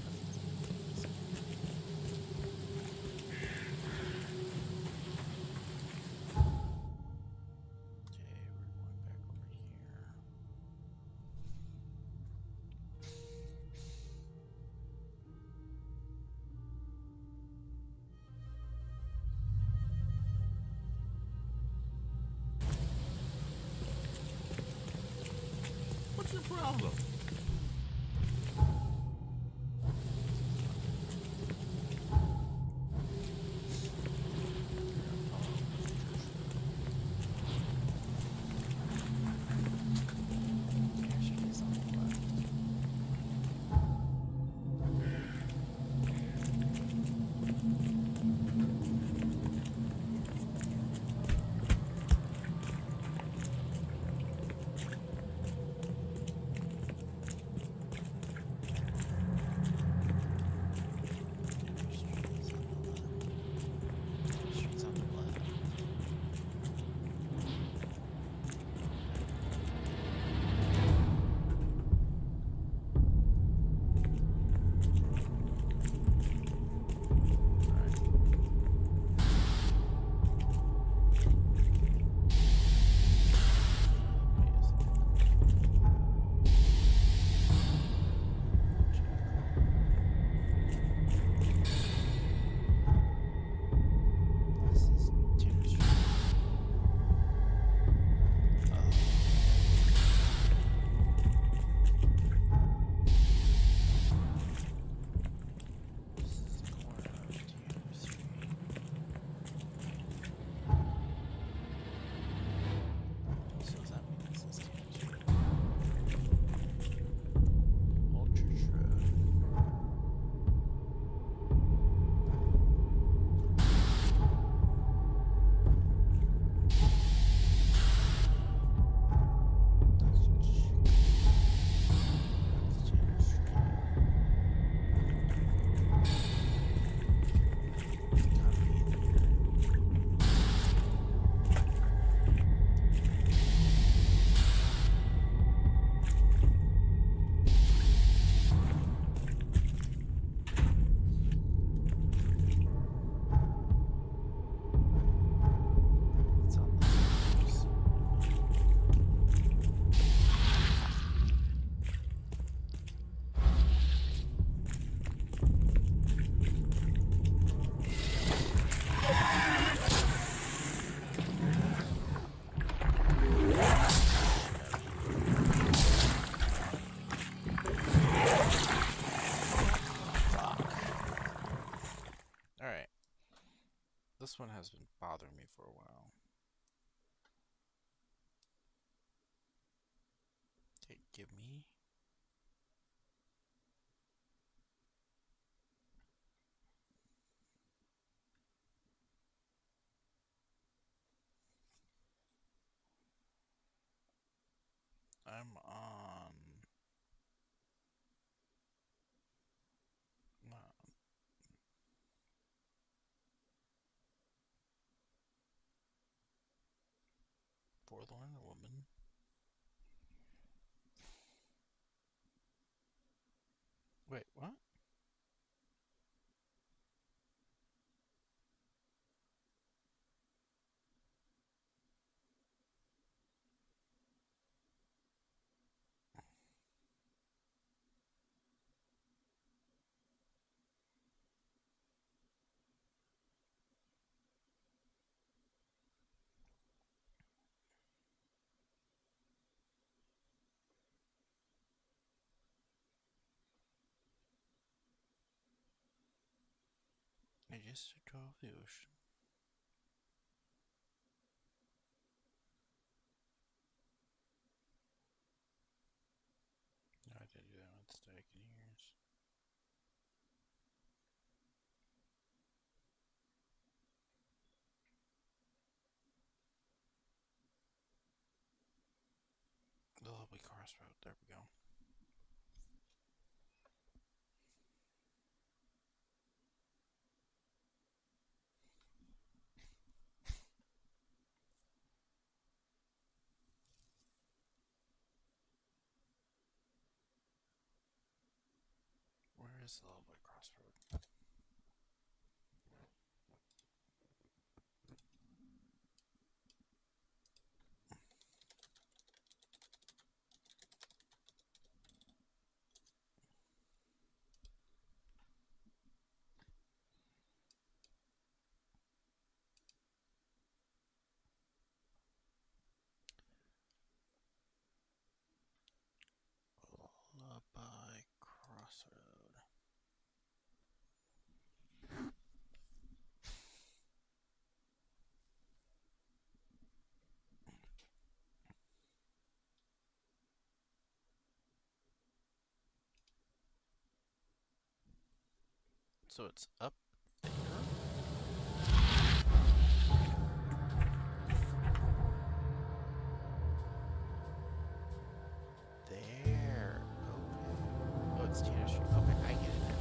Speaker 1: Okay, we're going back over here.
Speaker 7: What's your problem?
Speaker 1: There she is on the left. Street's on the left. This is Tanner Street. This is the corner of Tanner Street. So does that mean this is Tanner Street? Old Church Road. That's Tanner Street. Gotta be in here. It's on the left. Alright. This one has been bothering me for a while. Okay, give me. I'm on. Forlorn woman. Wait, what? Majestic of the ocean. No, I did do that with stacking ears. The lovely crossroad. There we go. Where is the lovely crossroad? Lullaby crossroad. So it's up there? There. Okay. Oh, it's Tina Street. Okay, I get it now.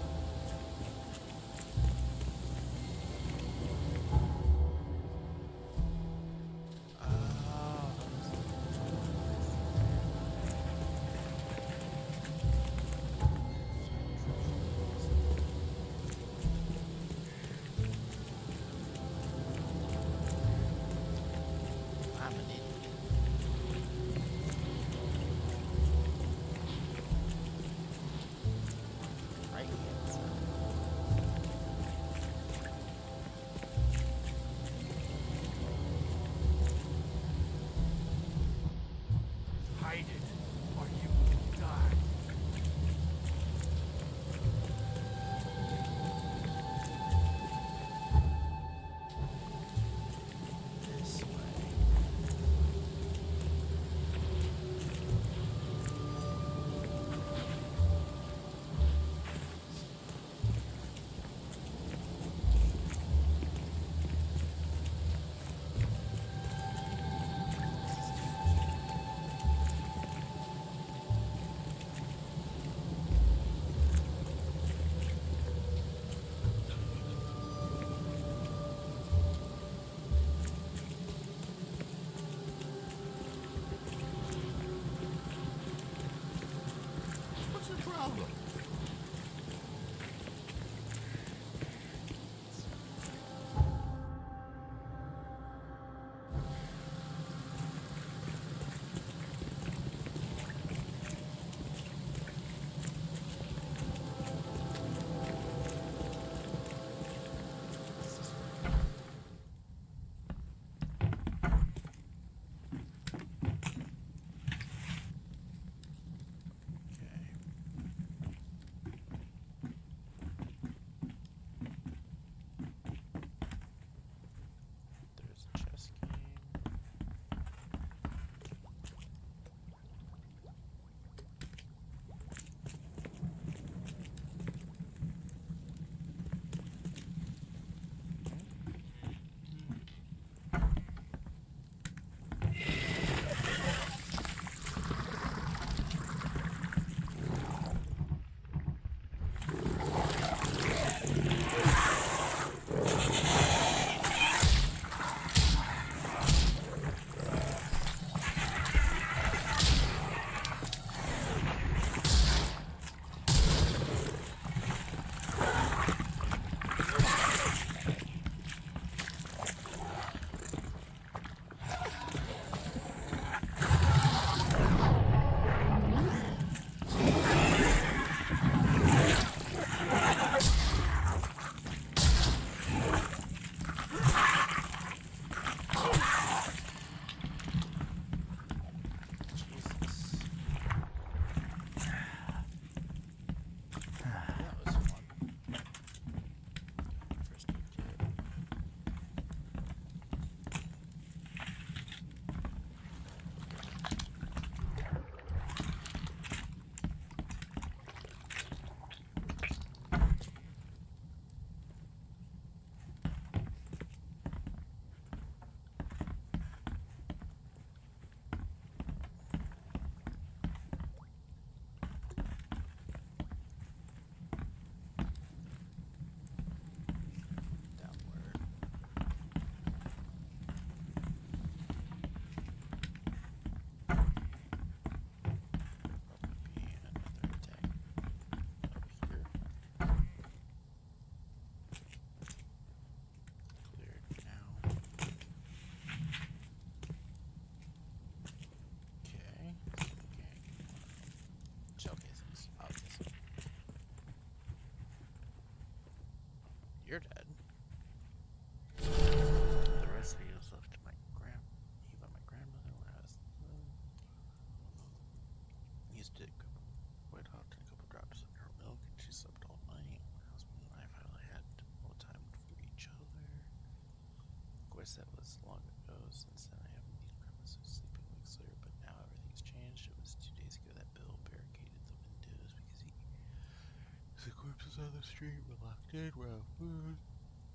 Speaker 1: street, we're locked in, we're out of food.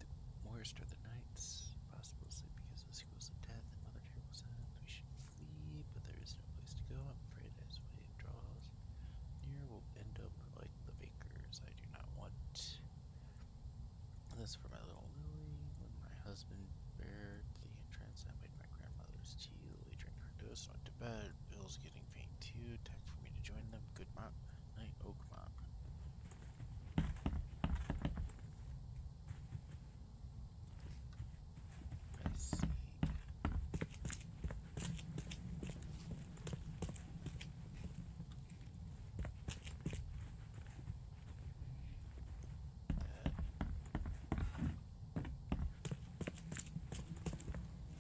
Speaker 1: The worst are the nights. Possible sleep because of sequels of death and other terrible signs. We should flee, but there is no place to go. I'm afraid as wave draws near, we'll end up like the bakers. I do not want this for my little Lily. When my husband bared the entrance, I made my grandmother's tea. Lily drank her dose and went to bed. Bill's getting faint too. Time for me to join them. Good mop. Night, Oak Mop. I see.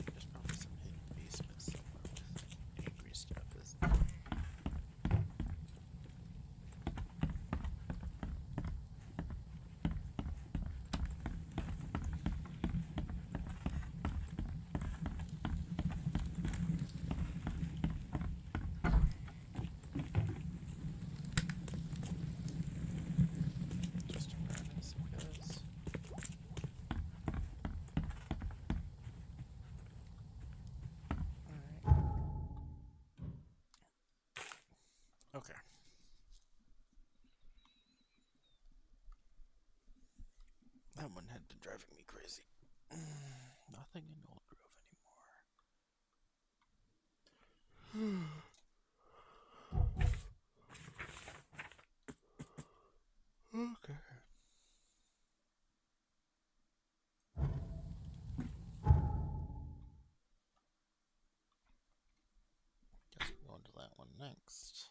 Speaker 1: There's probably some hidden basement somewhere with angry stuff, isn't there? Just awareness, because alright. Okay. That one had been driving me crazy. Nothing in Old Grove anymore. Okay. Guess we're going to that one next.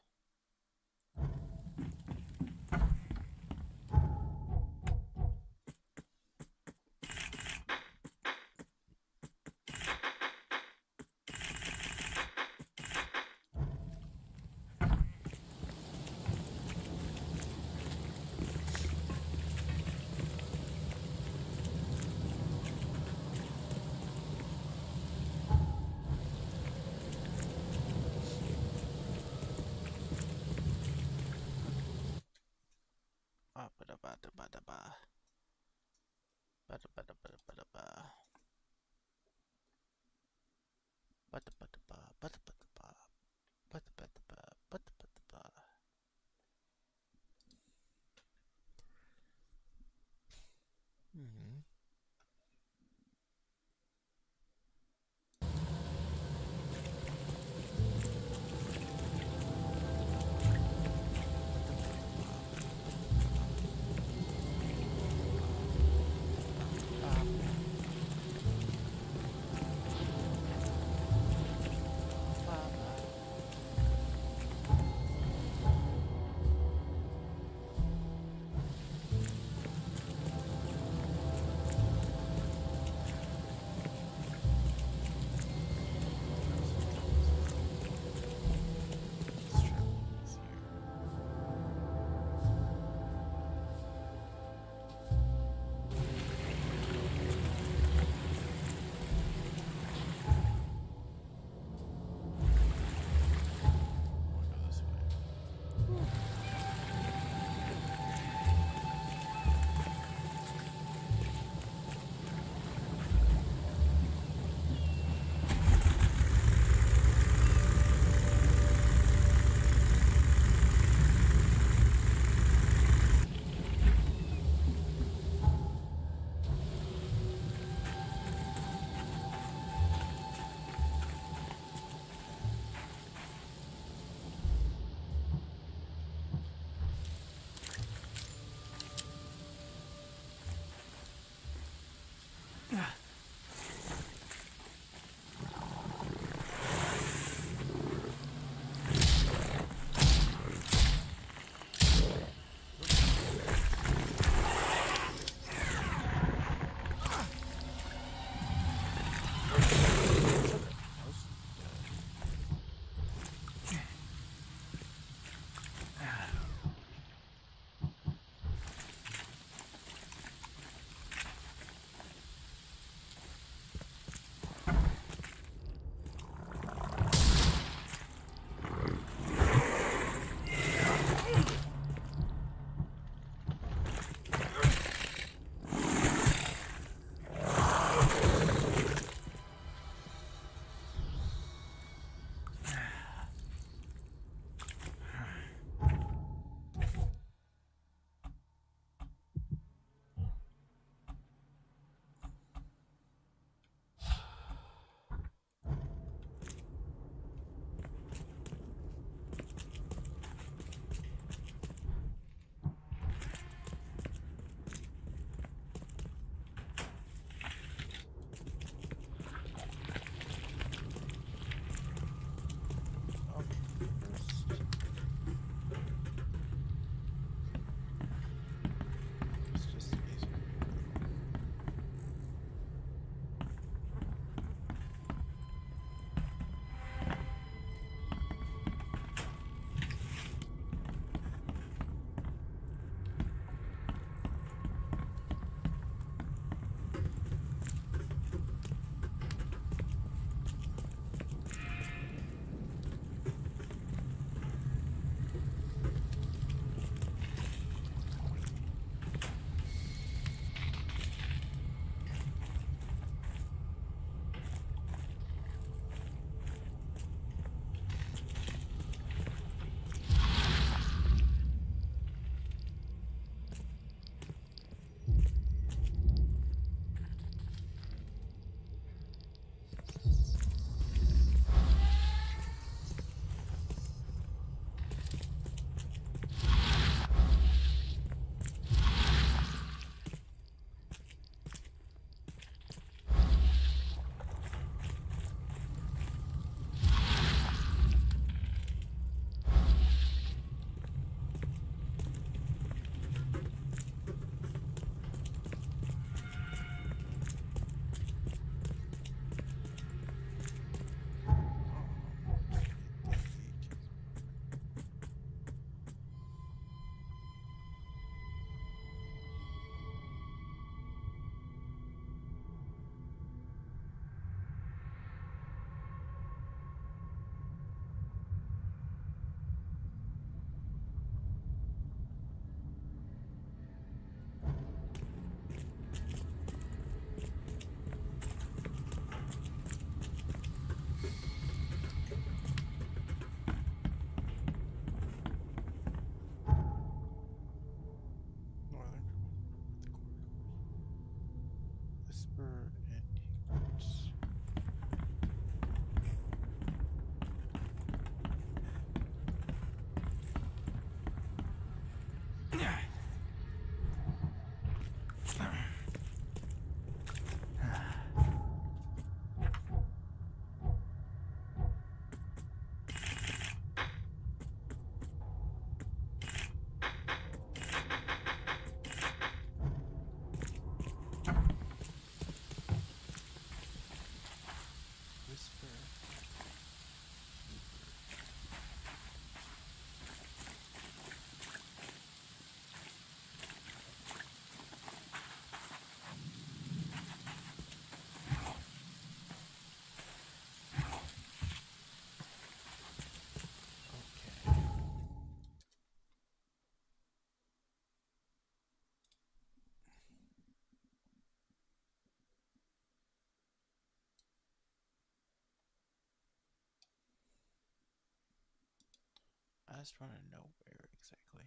Speaker 1: last one I know where exactly.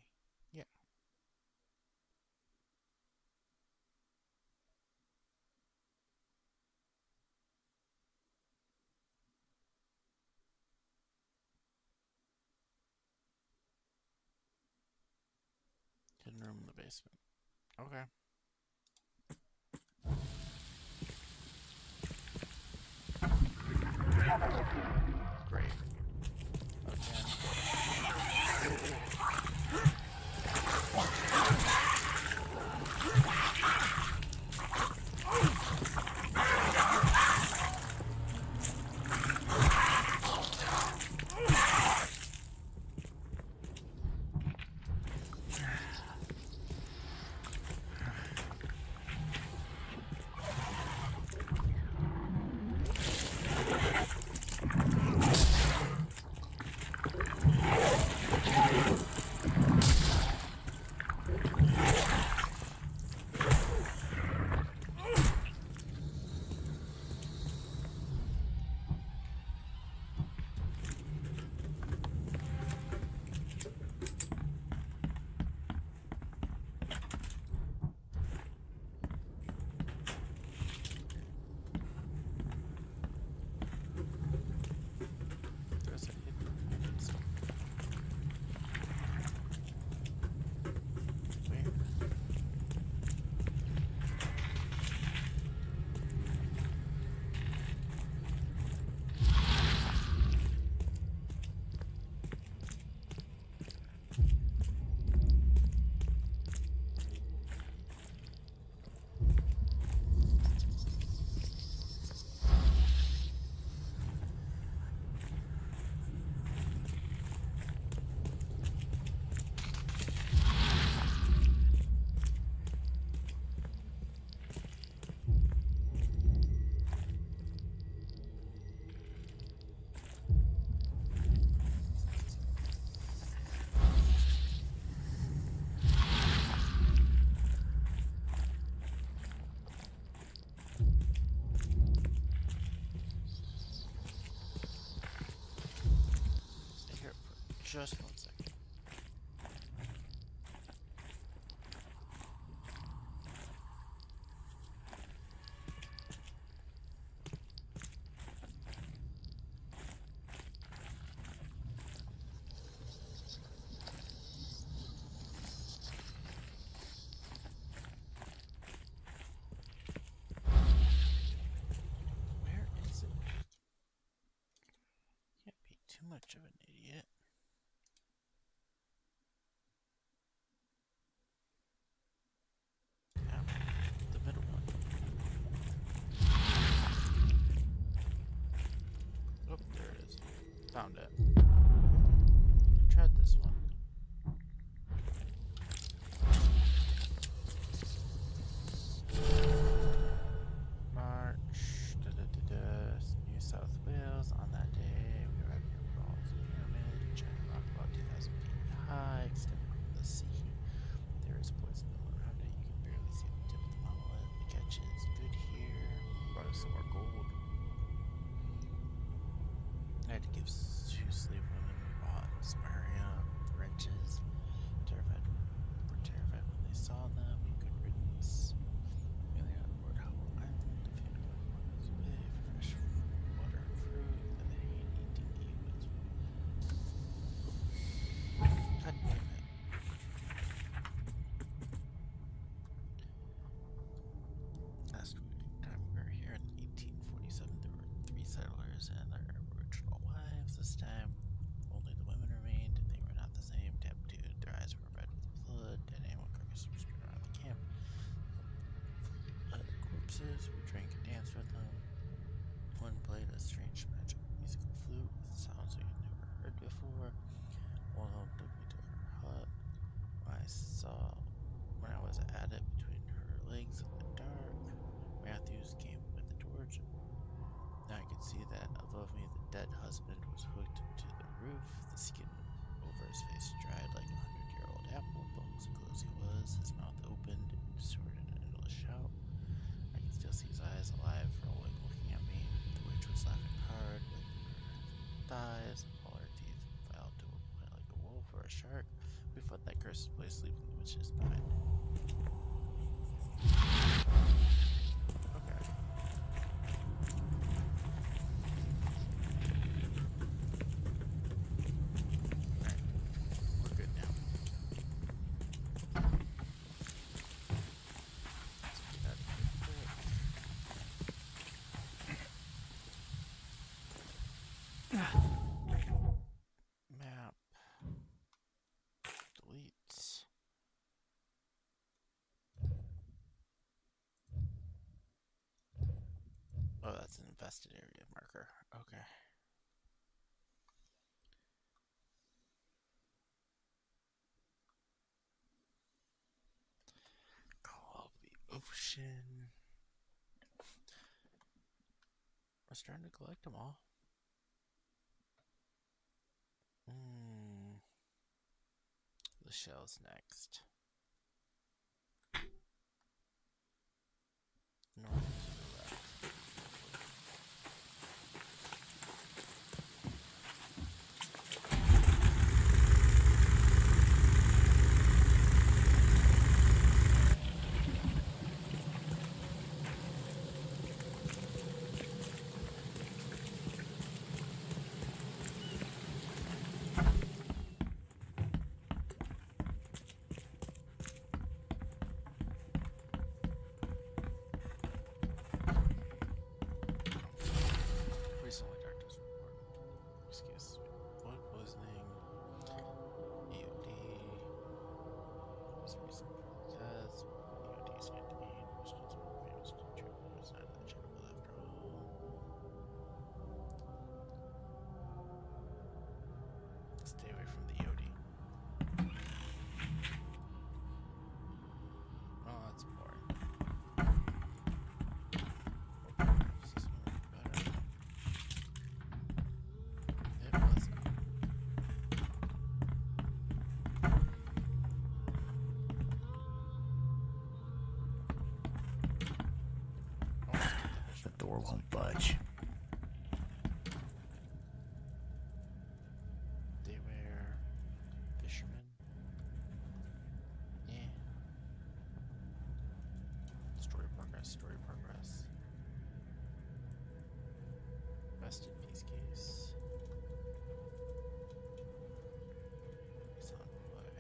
Speaker 1: Yeah. Hidden room in the basement. Okay. Great. There's a hidden room in the basement. Where? Stay here for just 1 second. Where is it? Can't be too much of an idiot. Ow. The middle one. Oh, there it is. Found it. Tried this one. March, New South Wales. On that day, we arrived near Rawls Pyramid, a giant rock about 2,000 feet high, extending from the sea. There is poison all around it. You can barely see the tip of the monolith. The catch is good here. Brought us some more gold. I had to give 2 slave women. We bought some area, wrenches. Were terrified when they saw them. Good riddance. Mainly on Lord Howell Island, a few nautical miles away, for fresh water and fruit. The Haiti dinghy was. God damn it. Last time we were here in 1847, there were 3 settlers and their original wives. This time, only the women remained, and they were not the same. Tattooed, their eyes were red with blood. Dead animal carcasses were strewn around the camp. Corpses, we drank and danced with them. One played a strange magical musical flute with sounds we had never heard before. One of them took me to her hut. When I was at it between her legs in the dark, Matthews came with the torch. Now I could see that above me the dead husband was hooked to the roof. The skin over his face dried like a 100-year-old apple. Bones close he was, his mouth opened and distorted an endless shout. I could still see his eyes alive, rolling, looking at me. The witch was laughing hard with her thighs, all her teeth filed to a point like a wolf. for a shark. We fought that cursed place, leaving the witches behind. Okay. Alright. We're good now. Map. Delete. Oh, that's an infested area marker. Okay. Call the ocean. We're starting to collect them all. The shell's next. North to the left. Recently, doctors report excuse blood poisoning, EOD. Was a reason for the death. EOD is anti-aid, which does more damage to treatment. It's not that treatable after all. Stay away from the EOD. Oh, that's boring. Is this one better? It wasn't.
Speaker 2: The door won't budge.
Speaker 1: Dayware. Fisherman. Yeah. Story progress, story progress. Rest in peace case. It's on play.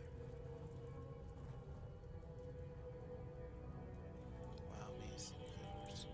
Speaker 1: Wow, base case.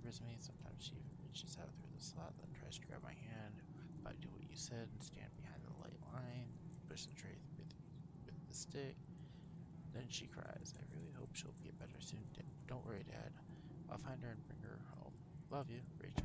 Speaker 1: whispers me. Sometimes she even reaches out through the slot, then tries to grab my hand. If I do what you said and stand behind the light line, push the tray with the stick, then she cries. I really hope she'll get better soon. Don't worry, Dad. I'll find her and bring her home. Love you, Rachel.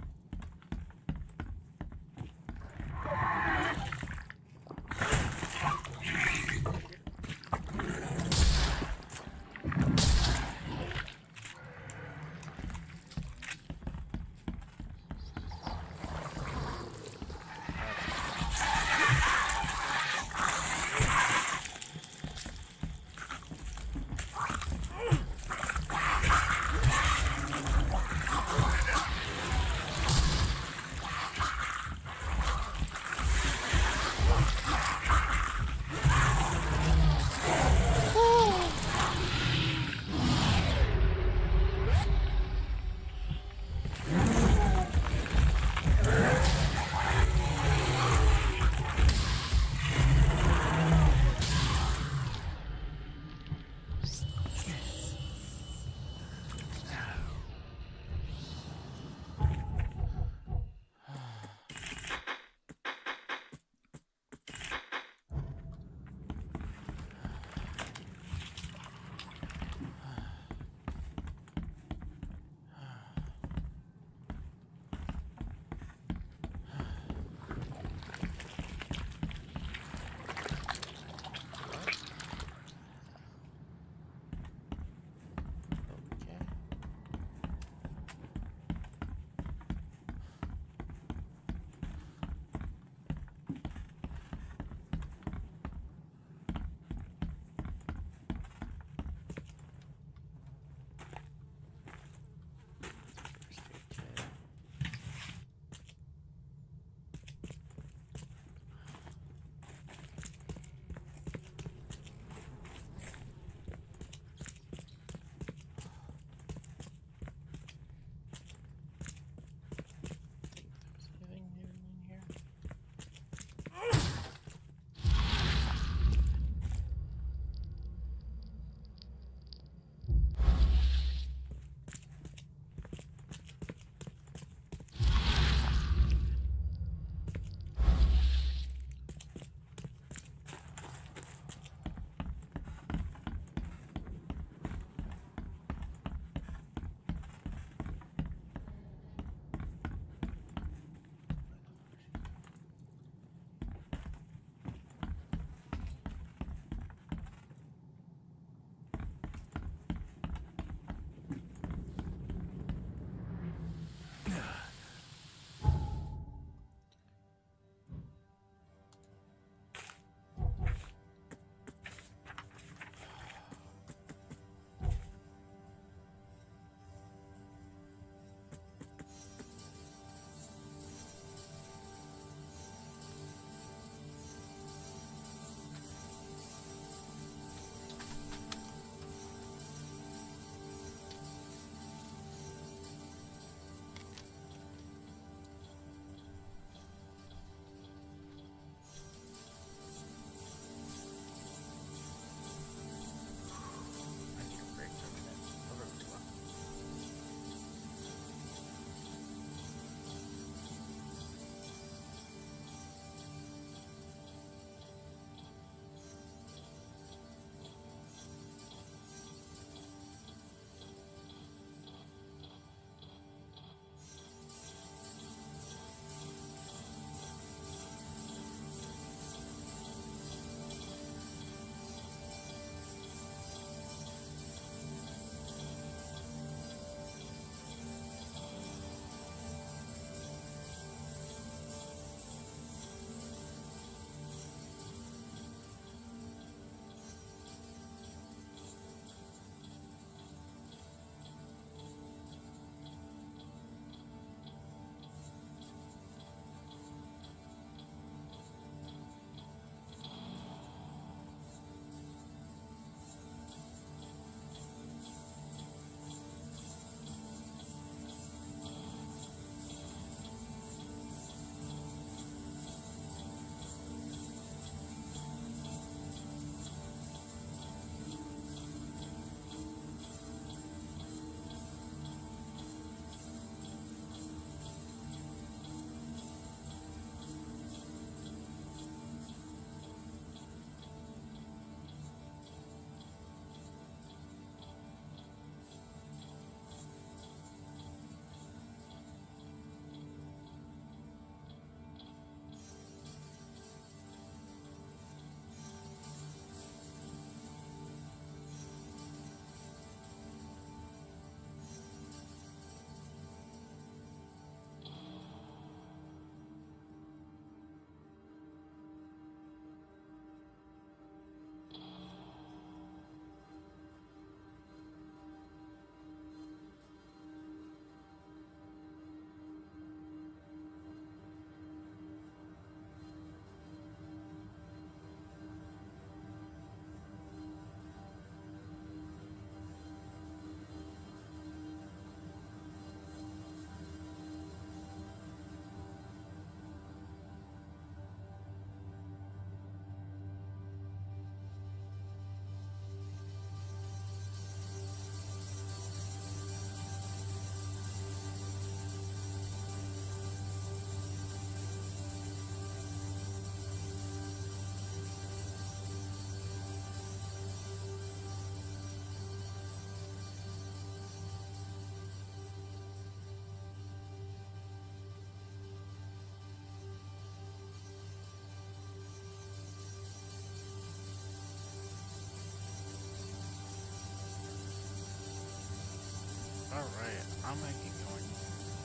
Speaker 1: Alright, I'm gonna get going.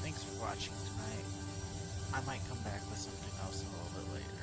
Speaker 1: Thanks for watching tonight. I might come back with something else a little bit later.